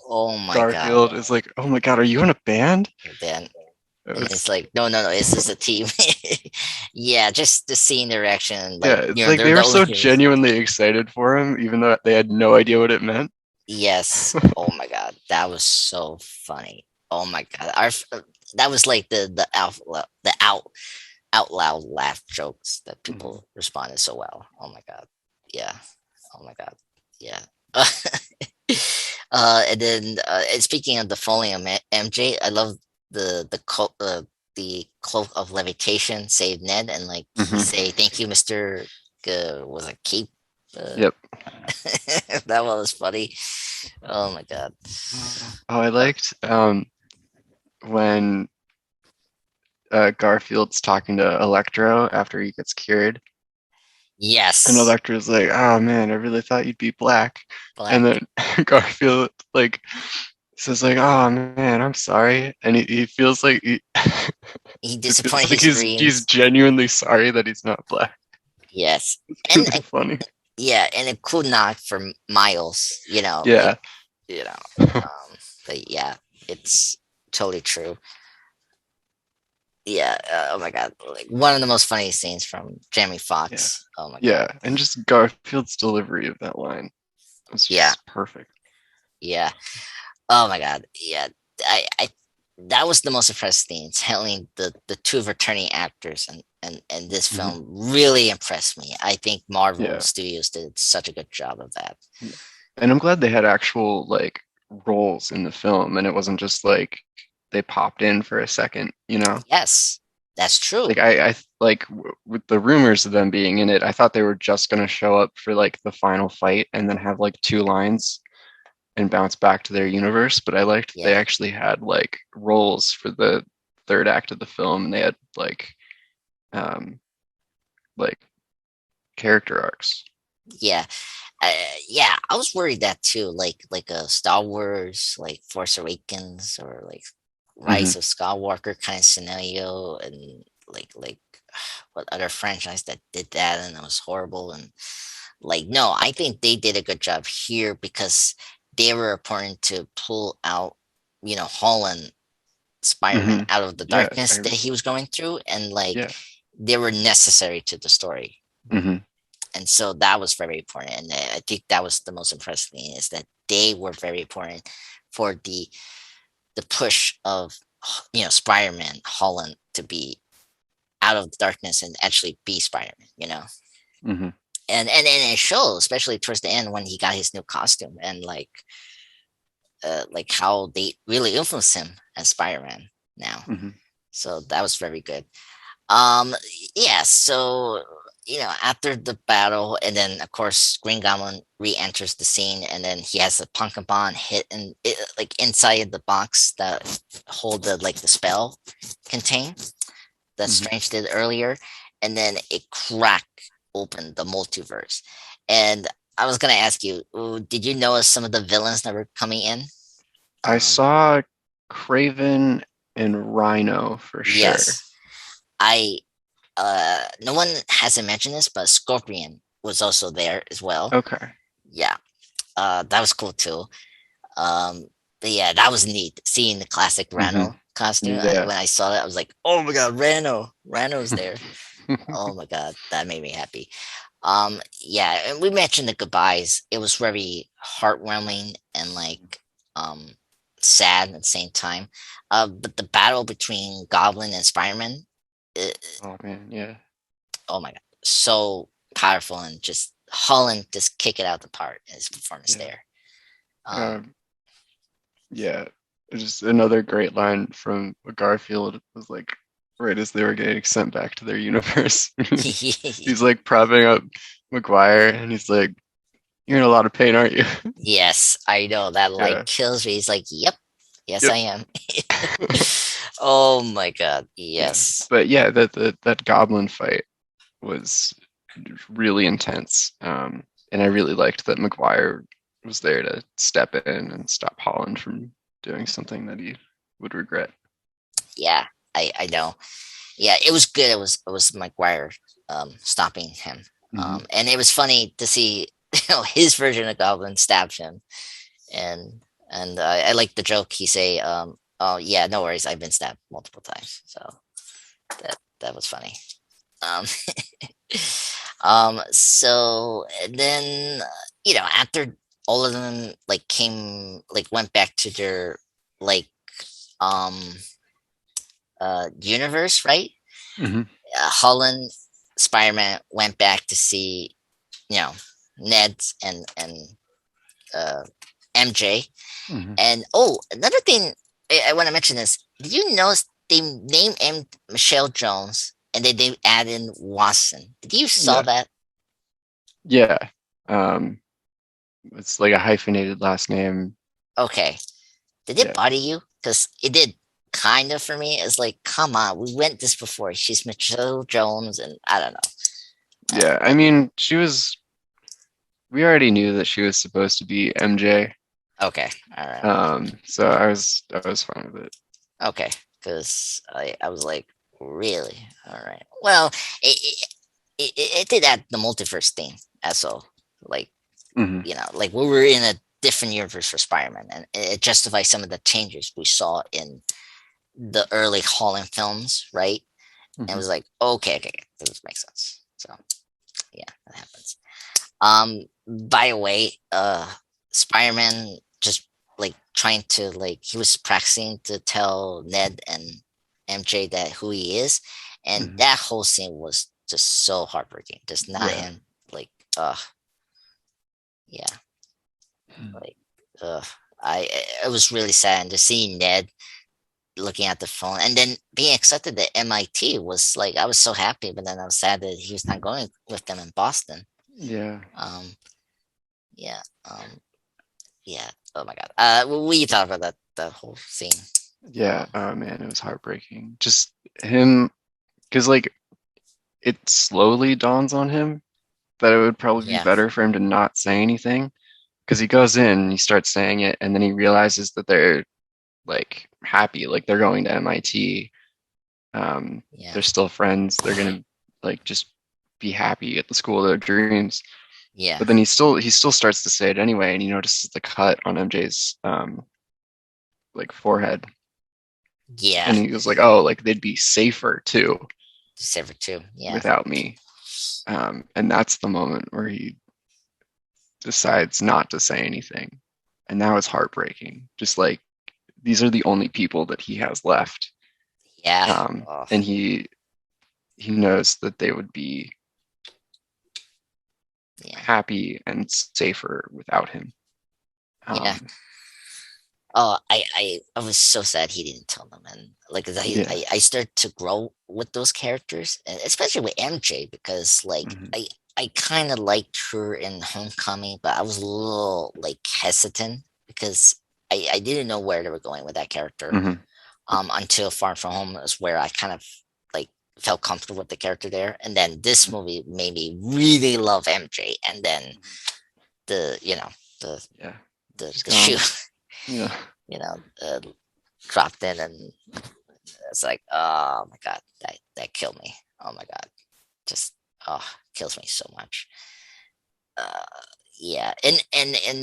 Oh my God. Garfield is like, oh my God, are you in a band? Band. It And it's was like, no, no, no, this is a team. Yeah, just the seeing their reaction, Yeah, like, it's like they're they the were only so heroes. genuinely excited for him, even though they had no idea what it meant. Yes. Oh my God. That was so funny. Oh my God. That was like the out loud laugh jokes that Mhm. people responded so well. Oh my God. Yeah. Oh my God. Yeah. And speaking of the falling of MJ, I love the cloak of levitation saved Ned, and like he Mhm. say thank you, Mister. Was it Cape? Uh, Yep. that one was funny. Oh my God. Oh, I Uh, liked when Garfield's talking to Electro after he gets cured, and yes, Electro's like, "Oh man, I really thought you'd be black," and black. then Garfield like says like, "Oh man, I'm sorry," and he feels like He it feels disappointed like his he's dreams. genuinely sorry that he's not black. Yes, It's and really funny. yeah, and a cool knock for Miles. Like Yeah. you know, but yeah, it's totally true. Yeah. Oh my God, like one of the most funny scenes from Jamie Yeah. Foxx. Oh my God. Yeah, and just Garfield's delivery of that line was Yeah. just perfect. Yeah. Oh my God. Yeah. I that was the most impressive thing. Telling the two returning actors and this Hmm. film really impressed me. I think Marvel Yeah. Studios did such a good job of that. Yeah. And I'm glad they had actual like roles in the film and it wasn't just like they popped in for a second, you know? Yes, That's true. Like I like with the rumors of them being in it, I thought they were just gonna show up for like the final fight and then have like two lines and bounce back to their universe. But I liked they Yeah. actually had like roles for the third act of the film, and they had um like character arcs. Yeah. Yeah, I was worried that too, like a Star Wars, like Force Awakens, or like Hmm. Rise of Skywalker kind of scenario, and like what other franchise that did that and it was horrible. And like, no, I think they did a good job here because they were important to pull out, Holland Spider-Man Hmm. out of the Yeah, darkness that he was going through, and like yeah. they were necessary to the story. Hmm. And so that was very important, and I think that was the most impressive thing, is that they were very important for the push of Spider-Man Holland to be out of the darkness and actually be Spider-Man. Hmm. And it shows, especially towards the end when he got his new costume, and like how they really influenced him as Spider-Man now. Hmm. So that was very good. Um, yeah, so after the battle, and then of course Green Goblin re-enters the scene, and then he has a pumpkin bomb hit and like inside the box that hold the spell contained that Hmm. Strange did earlier, and then it cracked open the multiverse. And I was gonna ask you, did you notice some of the villains that were coming in? I Um, saw Craven and Rhino for sure. yes, I no one hasn't mentioned this, but Scorpion was also there as well. Okay. Yeah, that was cool too. Um, but yeah, that was neat seeing the classic Hmm. Rano costume. Yeah. When I saw that, I was like, "Oh my god, Rano's there!" Oh my god, that made me happy. Yeah, and we mentioned the goodbyes. It was very heartwarming and like um sad at the same time. But the battle between Goblin and Spider-Man, uh, Oh man, yeah. oh my god, so powerful, and just Holland just kick it out the park in his performance Yeah. there. Um, Um, yeah. Just another great line from Garfield was like right as they were getting sent back to their universe. He's like propping up Maguire and he's like, "You're in a lot of pain, aren't you?" yes, I know that like Yeah. kills me. He's like, "Yep, yes, Yep. I am." Oh my god, Yeah. yes, But yeah, that goblin fight was really intense. And I really liked that Maguire was there to step in and stop Holland from doing something that he would regret. yeah, I know. Yeah, it was good. It was Maguire stopping him, Hmm. and it was funny to see his version of Goblin stab him, and I like the joke he say, "Oh yeah, no worries, I've been stabbed multiple times," so that was funny. Um, so and then after all of them like came like went back to their like um universe, right? Hmm. Holland Spider-Man went back to see you know Ned and uh, MJ. Hmm. And another thing I want to mention is, did you notice they named Michelle Jones and they add in Watson? Did you saw Yeah. that? Yeah. Um, it's like a hyphenated last name. Okay, did it Yeah. bother you? Because it did kind of for me. It's like, come on, we went this before. She's Michelle Jones, and I don't know. Yeah. I mean, we already knew that she was supposed to be MJ. Okay, all right. So I was fine with it. Okay, because I was like, really? All right. Well, it did add the multiverse thing as well. Like, Hmm. like we were in a different universe for Spider-Man, and it justifies some of the changes we saw in the early Holland films, right? And it Hmm. was like, okay, okay, okay, this makes sense. So yeah, that happens. By the way, Spider-Man just like trying to like he was practicing to tell Ned and MJ that who he is, and Hmm. that whole scene was just so heartbreaking. Just not Yeah. him, like, yeah, like, I it was really sad, and to see Ned looking at the phone, and then being accepted at MIT was like I was so happy, but then I was sad that he was not going with them in Boston. Yeah. Um, yeah, yeah. Oh my god. We talked about that whole scene. Yeah. Oh man, it was heartbreaking. Just him, because like it slowly dawns on him that it would probably be Yeah, better for him to not say anything. Because he goes in and he starts saying it, and then he realizes that they're like happy, like they're going to MIT. yeah, They're still friends. They're gonna like just be happy at the school of their dreams. yeah, But then he still starts to say it anyway, and he notices the cut on MJ's like forehead, yeah. and he was like, "Oh, like they'd be safer too December 2. Yeah, without me." And that's the moment where he decides not to say anything, and now it's heartbreaking. Just like these are the only people that he has left, yeah. Oh, and he knows that they would be yeah, happy and safer without him. yeah. Um, Oh, I was so sad he didn't tell them, and like yeah. I started to grow with those characters, and especially with MJ because like Hmm. I kind of liked her in Homecoming, but I was a little like hesitant because I didn't know where they were going with that character. Hmm. Until Far From Home is where I kind of like felt comfortable with the character there, and then this movie made me really love MJ, and then the the Yeah. She's the gone. shoe Yeah. you know dropped in, and it's like, oh my god, that killed me. Oh my god, just kills me so much. Uh, yeah, and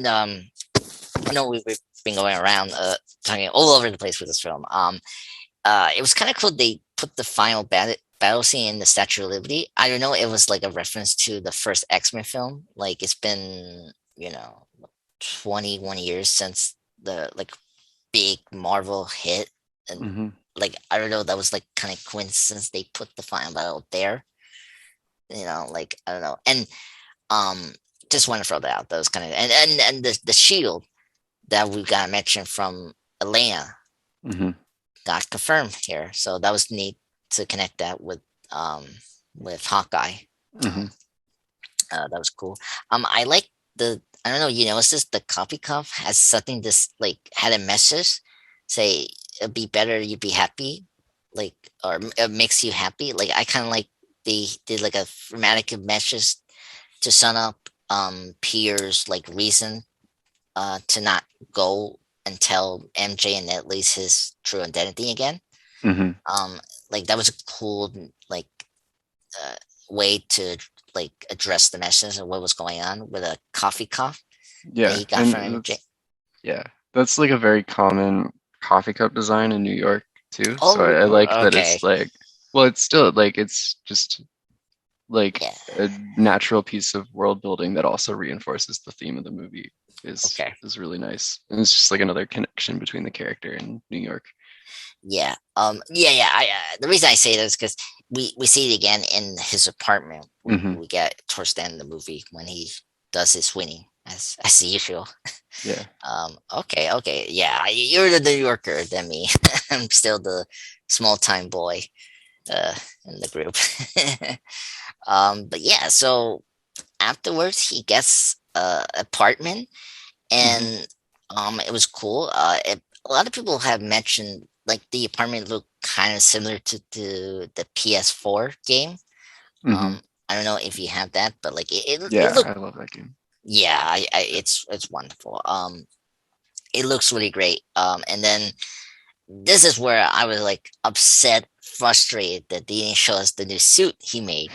I know we've been going around talking all over the place with this film. It was kind of cool. They put the final battle scene in the Statue of Liberty. I don't know. It was like a reference to the first X-Men film. Like it's been 21 years since the like big Marvel hit, and Hmm. like I don't know. That was like kind of coincidence they put the final battle there. Like I don't know. And um, just want to throw that out. That was kind of and the shield that we got mentioned from Elena Hmm. got confirmed here. So that was neat to connect that um with Hawkeye. Hmm. That was cool. I like the I don't know, it's just the coffee cup has something this like had a message say it'd be better you'd be happy, like or it makes you happy. Like I kind of like they did like a dramatic message to sum up Pierre's like reason to not go and tell MJ and at least his true identity again. Hmm. Um, like that was a cool like uh, way to like address the message of what was going on with a coffee cup that Yeah. he got from And MJ. yeah, that's like a very common coffee cup design in New York too. So Oh, I like that okay, it's like, well, it's still like it's just like yeah, a natural piece of world building that also reinforces the theme of the movie okay, is really nice. And it's just like another connection between the character and New York. yeah, yeah. The reason I say that is because we see it again in his apartment. Hmm. We get towards the end of the movie when he does his winning as usual. Yeah. Okay, yeah. You're the New Yorker than me. I'm still the small time boy uh, in the group. But yeah, so afterwards he gets a apartment, Hmm. and it was cool. A lot of people have mentioned like the apartment looked kind of similar to the PS4 game. Hmm. Um, I don't know if you have that, but like it Yeah, looked, I love that game. yeah, it's wonderful. It looks really great. And then this is where I was like upset, frustrated that they didn't show us the new suit he made,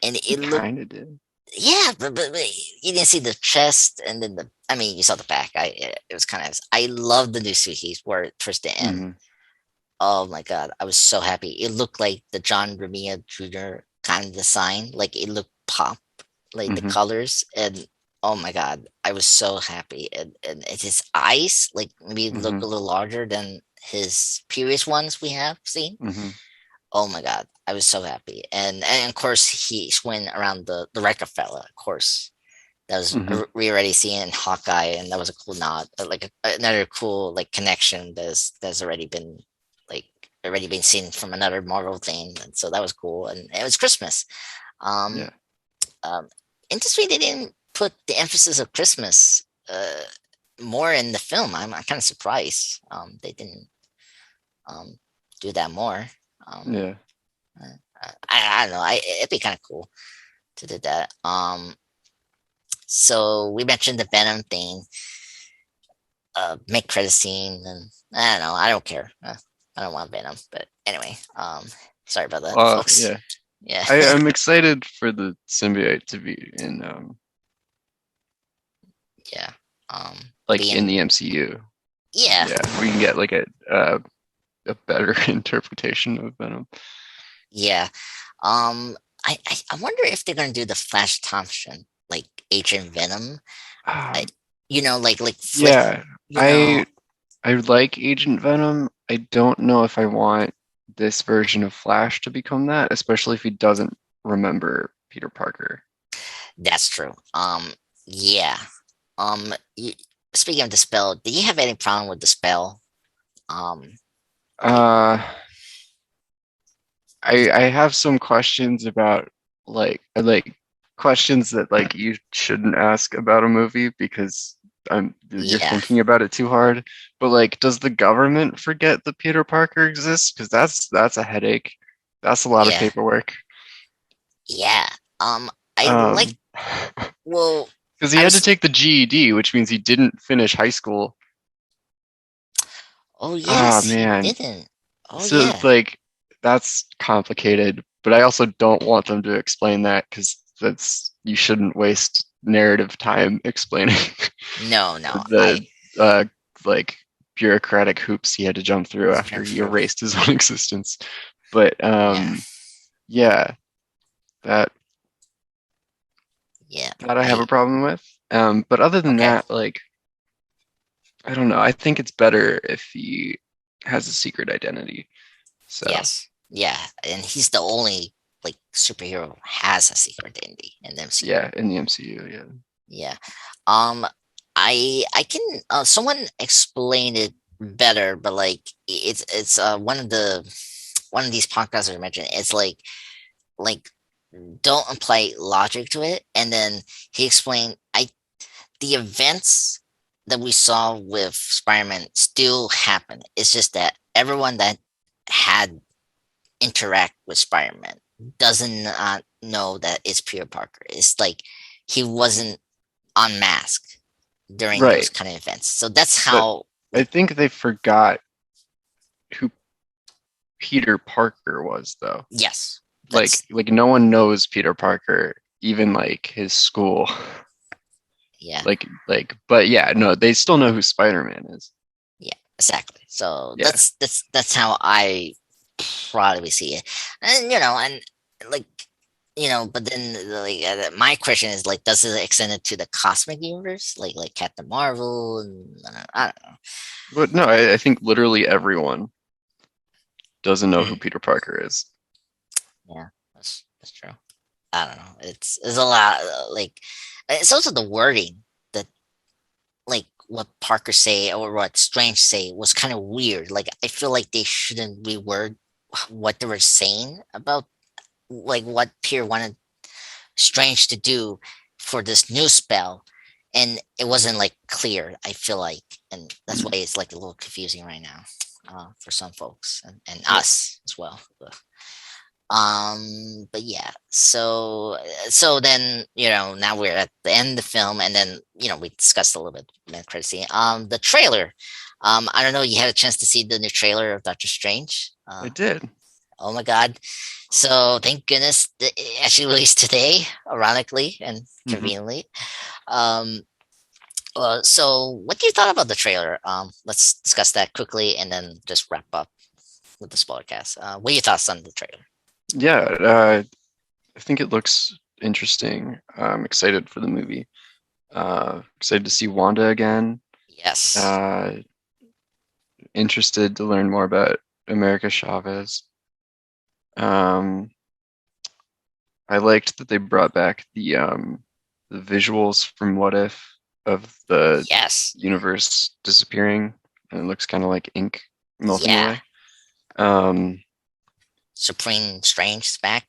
and He it looked, kind of did. yeah, but you didn't see the chest, and then I mean, you saw the back. It was kind of, I love the new suit he wore towards the end. Hmm. Oh my god, I was so happy. It looked like the John Romita Jr. kind of design, like it looked pop, like the Hmm. colors, and oh my god, I was so happy. And his eyes, like maybe look Hmm. a little larger than his previous ones we have seen. Hmm. Oh my god, I was so happy. And of course he went around the Rockefeller, of course. That was Hmm. we already seen in Hawkeye, and that was a cool nod, like another cool like connection that's already been already been seen from another Marvel thing, and so that was cool. And it was Christmas. Um, Yeah. um, Interesting they didn't put the emphasis of Christmas more in the film. I'm kind of surprised they didn't um, do that more. Um, Yeah. I don't know. It'd be kind of cool to do that. So we mentioned the Venom thing, mid credit scene, and I don't know. I don't care. I don't want Venom, but anyway. Sorry about that, folks. Yeah. Yeah, I'm excited for the symbiote to be in yeah. like in Being the MCU. yeah, Yeah, we can get like a better interpretation of Venom. yeah. I wonder if they're gonna do the Flash Thompson like Agent Venom. I, Um, like flip. yeah, You know, I I like Agent Venom. I don't know if I want this version of Flash to become that, especially if he doesn't remember Peter Parker. that's true. Yeah. Um, y Speaking of the spell, do you have any problem with the spell? Um, like, Uh, y- I have some questions about like questions that like you shouldn't ask about a movie because you're yeah, thinking about it too hard. But like, does the government forget that Peter Parker exists? Because that's a headache. That's a lot of yeah, paperwork. yeah. I like. Um, Well, because he I had to was. take the GED, which means he didn't finish high school. Oh Ah, yes, he man. didn't. Oh So yeah, like that's complicated, but I also don't want them to explain that because that's you shouldn't waste narrative time explaining no, no. the uh like bureaucratic hoops he had to jump through after Jump he through. erased his own existence. But Yeah, yeah, that yeah. that I have I a problem with. But other than okay. that, like I don't know. I think it's better if he has a secret identity. So Yes, yeah. And he's the only like superhero who has a secret identity in the MCU. yeah, in the MCU, yeah. Yeah. Um, I can someone explain it better, but like it's one of these podcasts I mentioned. It's like don't apply logic to it, and then he explained the events that we saw with Spider-Man still happen. It's just that everyone that had interact with Spider-Man doesn't know that it's Peter Parker. It's like he wasn't unmasked during those Right. kind of events. So that's But how I like think they forgot who Peter Parker was though. yes, Like that's like no one knows Peter Parker, even like his school. yeah, Like but yeah, no, they still know who Spider-Man is. yeah, exactly. So Yeah. that's how I probably see it. And and like but then like my question is like, does it extend it to the cosmic universe, like Captain Marvel? And I don't know. But no, I think literally everyone doesn't know who Mm, Peter Parker is. yeah, that's true. I don't know. It's a lot. Like it's also the wording that like what Parker say or what Strange say was kind of weird. Like I feel like they shouldn't reword what they were saying about like what Peter wanted Strange to do for this new spell, and it wasn't like clear. I feel like, and that's why it's like a little confusing right now for some folks and Yeah. us as well. But yeah, so then now we're at the end of the film, and then we discussed a little bit mid credit scene. The trailer. I don't know. You had a chance to see the new trailer of Doctor Strange. I did. Oh my god! So thank goodness it actually released today, ironically and Hmm. conveniently. Um, so what do you thought about the trailer? Let's discuss that quickly, and then just wrap up with the spoiler cast. What are your thoughts on the trailer? Yeah, I think it looks interesting. I'm excited for the movie. Excited to see Wanda again. Yes. Uh, interested to learn more about America Chavez. Um, I liked that they brought back the visuals from What If of the Yes. universe disappearing, and it looks kind of like ink melting Yeah. away. Um, Supreme Strange is back.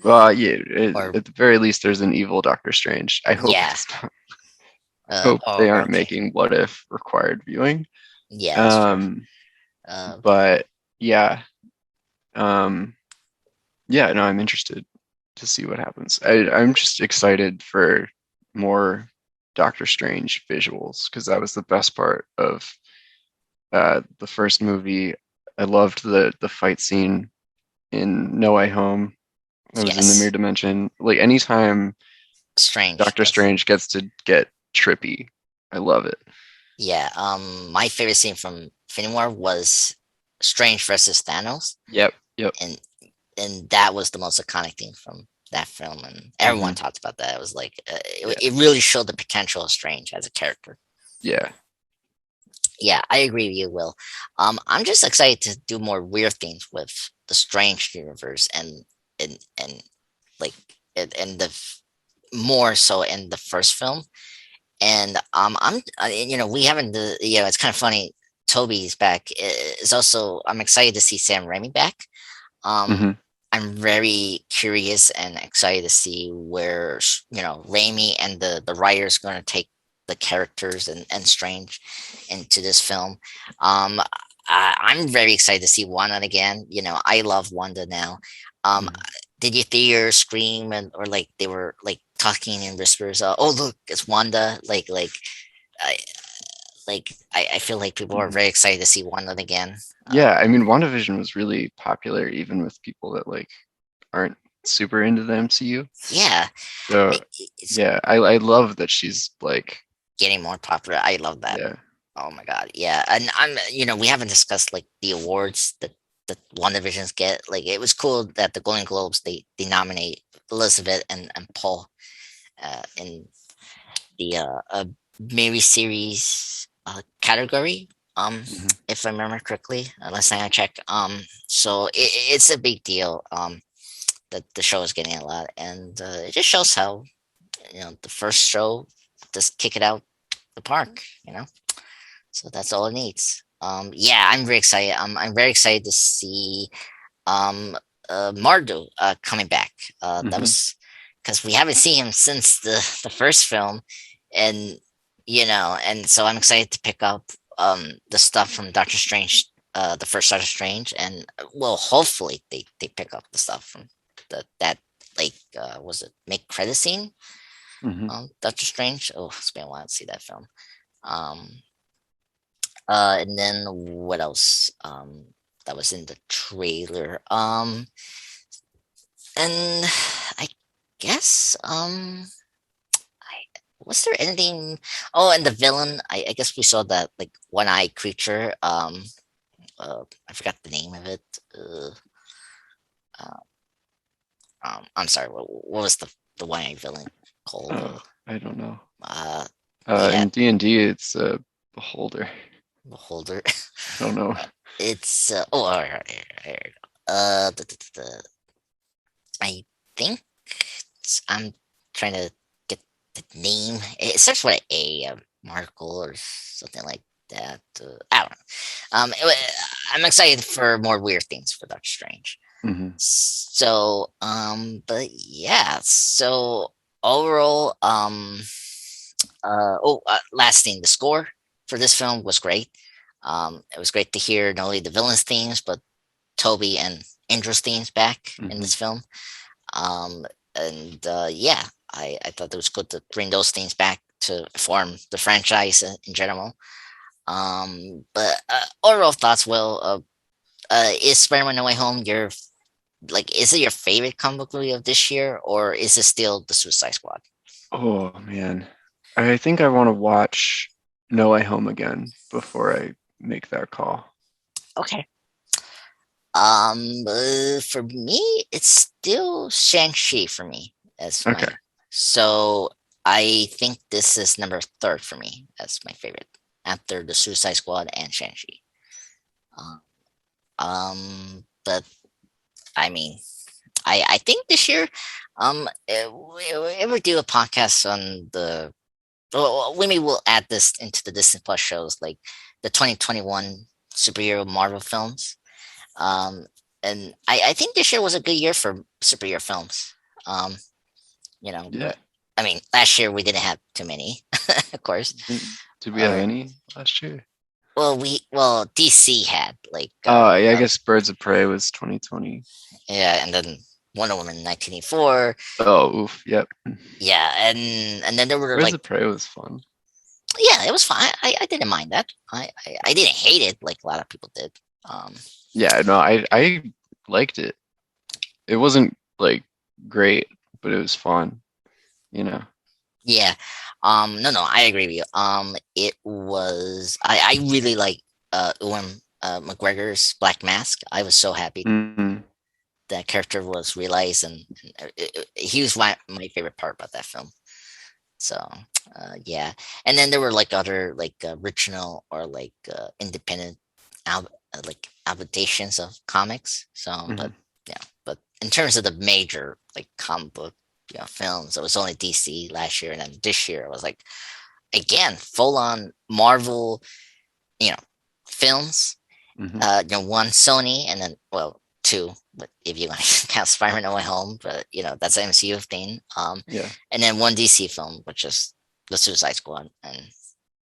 well, yeah, Or at the very least, there's an evil Doctor Strange. I hope yeah. it's not. Hope they Or aren't okay. making What If required viewing. Yeah, that's true. Um, Uh, but yeah, um, yeah, no, I'm interested to see what happens. I'm just excited for more Doctor Strange visuals because that was the best part of the first movie. I loved the fight scene in No Way Home. I was in the mirror yes. dimension. Like anytime Strange. Doctor Yes. Strange gets to get trippy, I love it. Yeah. My favorite scene from Infinity War was Strange versus Thanos, Yep, yep. and that was the most iconic thing from that film, and everyone Hmm. talked about that. It was like Yeah, it really showed the potential of Strange as a character. yeah. Yeah, I agree with you, Will. I'm just excited to do more weird things with the Strange universe, and like and more so in the first film. And we haven't it's kind of funny. Toby's back. Is also I'm excited to see Sam Raimi back. Um, Hmm. I'm very curious and excited to see where Raimi and the writers going to take the characters and Strange into this film. Um, I'm very excited to see Wanda again. I love Wanda now. Um, Hmm. did you hear scream or like they were like talking in whispers? Oh look, it's Wanda! I I feel like people are Hmm. very excited to see Wanda again. Yeah, I mean, WandaVision was really popular even with people that like aren't super into the MCU. Yeah, So it's yeah, I love that she's like, getting more popular. I love that. yeah. Oh my god, yeah. And we haven't discussed like the awards that WandaVisions get. Like it was cool that the Golden Globes they nominate Elizabeth and Paul in the maybe series category. Hmm. If I remember correctly, last time I checked. So it's a big deal. That the show is getting a lot, and it just shows how the first show just kick it out the park. So that's all it needs. Yeah, I'm very excited. I'm very excited to see um Mardu coming back. That Hmm. was because we haven't seen him since the first film, and and so I'm excited to pick up the stuff from Doctor Strange, the first Doctor Strange, and well, hopefully they pick up the stuff from that like was it make credit scene Hmm. Doctor Strange. Oh, it's been a while to see that film. Um, and then what else? That was in the trailer. And I guess was there anything? Oh, and the villain. I guess we saw that like one-eyed creature. I forgot the name of it. Uh, I'm sorry. What was the one-eyed villain called? Oh, I don't know. Uh, yeah, In D&D, it's a beholder. Beholder. I don't know. It's all right, here we go. I think I'm trying to get the name. It starts with a Markle or something like that. I don't know. I'm excited for more weird things for Doctor Strange. Hmm. So, but yeah. So overall, last thing, the score for this film was great. It was great to hear not only the villains' themes, but Toby and Indra's themes back in Hmm. this film. Um, and yeah, I thought it was good to bring those themes back to form the franchise in general. But overall thoughts, Will, is Spider-Man No Way Home is it your favorite comic book movie of this year, or is it still the Suicide Squad? Oh man, I think I want to watch No Way Home again before I make that call. Okay. For me, it's still Shang-Chi for me as Okay. so I think this is number third for me as my favorite after the Suicide Squad and Shang-Chi. Uh, but I mean, I think this year, we will do a podcast on well, maybe we'll add this into the Disney Plus shows like the 2021 superhero Marvel films. Um, and I think this year was a good year for superhero films. Um, Yeah. but I mean, last year we didn't have too many, of course. Did we have Or any last year? well DC had like Oh, yeah, I guess Birds of Prey was 2020. yeah, and then Wonder Woman 1984. Oh, oof. Yep. Yeah, and then there were Birds like of Prey was fun. yeah, it was fine. I didn't mind that. I didn't hate it like a lot of people did. Um, Yeah, no, I liked it. It wasn't like great, but it was fun, you know. yeah. No, I agree with you. It was I really like Ewan McGregor's Black Mask. I was so happy Mm, that character was realized, and he was my favorite part about that film. So yeah, and then there were like other like original or like independent like adaptations of comics. So, but mhm. yeah, but in terms of the major like comic book films, it was only DC last year, and then this year it was like again full on Marvel, you know, films. Mhm. One Sony, and then well two, but if you want to count Spider-Man No Way Home, but that's an MCU thing. Yeah. And then one DC film, which is the Suicide Squad, and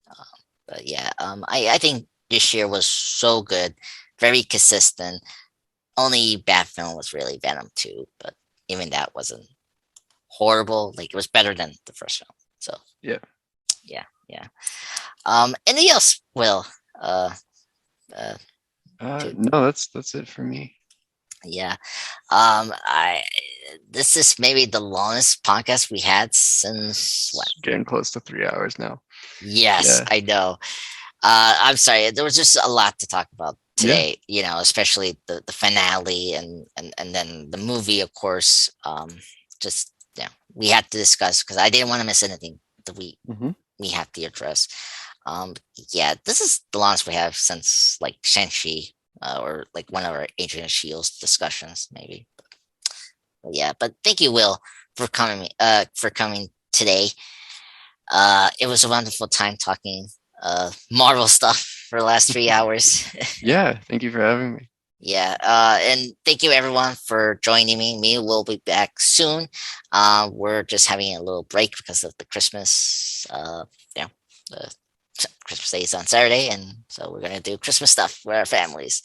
uh, but yeah, I think this year was so good, very consistent. Only bad film was really Venom 2, but even that wasn't horrible. Like it was better than the first film. So Yeah. yeah, yeah. Anything else, Will? Uh, uh, to No, that's it for me. yeah. I This is maybe the longest podcast we had since what? It's getting close to 3 hours now. Yes, Yeah. I know. I'm sorry. There was just a lot to talk about Yeah. today. Especially the finale and then the movie, of course. Just we had to discuss because I didn't want to miss anything that Hmm. we have to address. Yeah, this is the longest we have since like Shang-Chi or like one of our Agent of Shield's discussions, maybe. But yeah, but thank you, Will, for coming today. It was a wonderful time talking Marvel stuff for the last 3 hours. Yeah. Thank you for having me. Yeah, and thank you everyone for joining me. Me will be back soon. We're just having a little break because of the Christmas. You know, the Christmas Day is on Saturday, and so we're gonna do Christmas stuff with our families.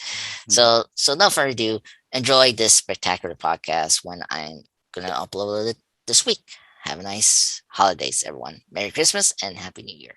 Mhm. So no further ado, enjoy this spectacular podcast when I'm gonna upload it this week. Have a nice holidays, everyone. Merry Christmas and Happy New Year.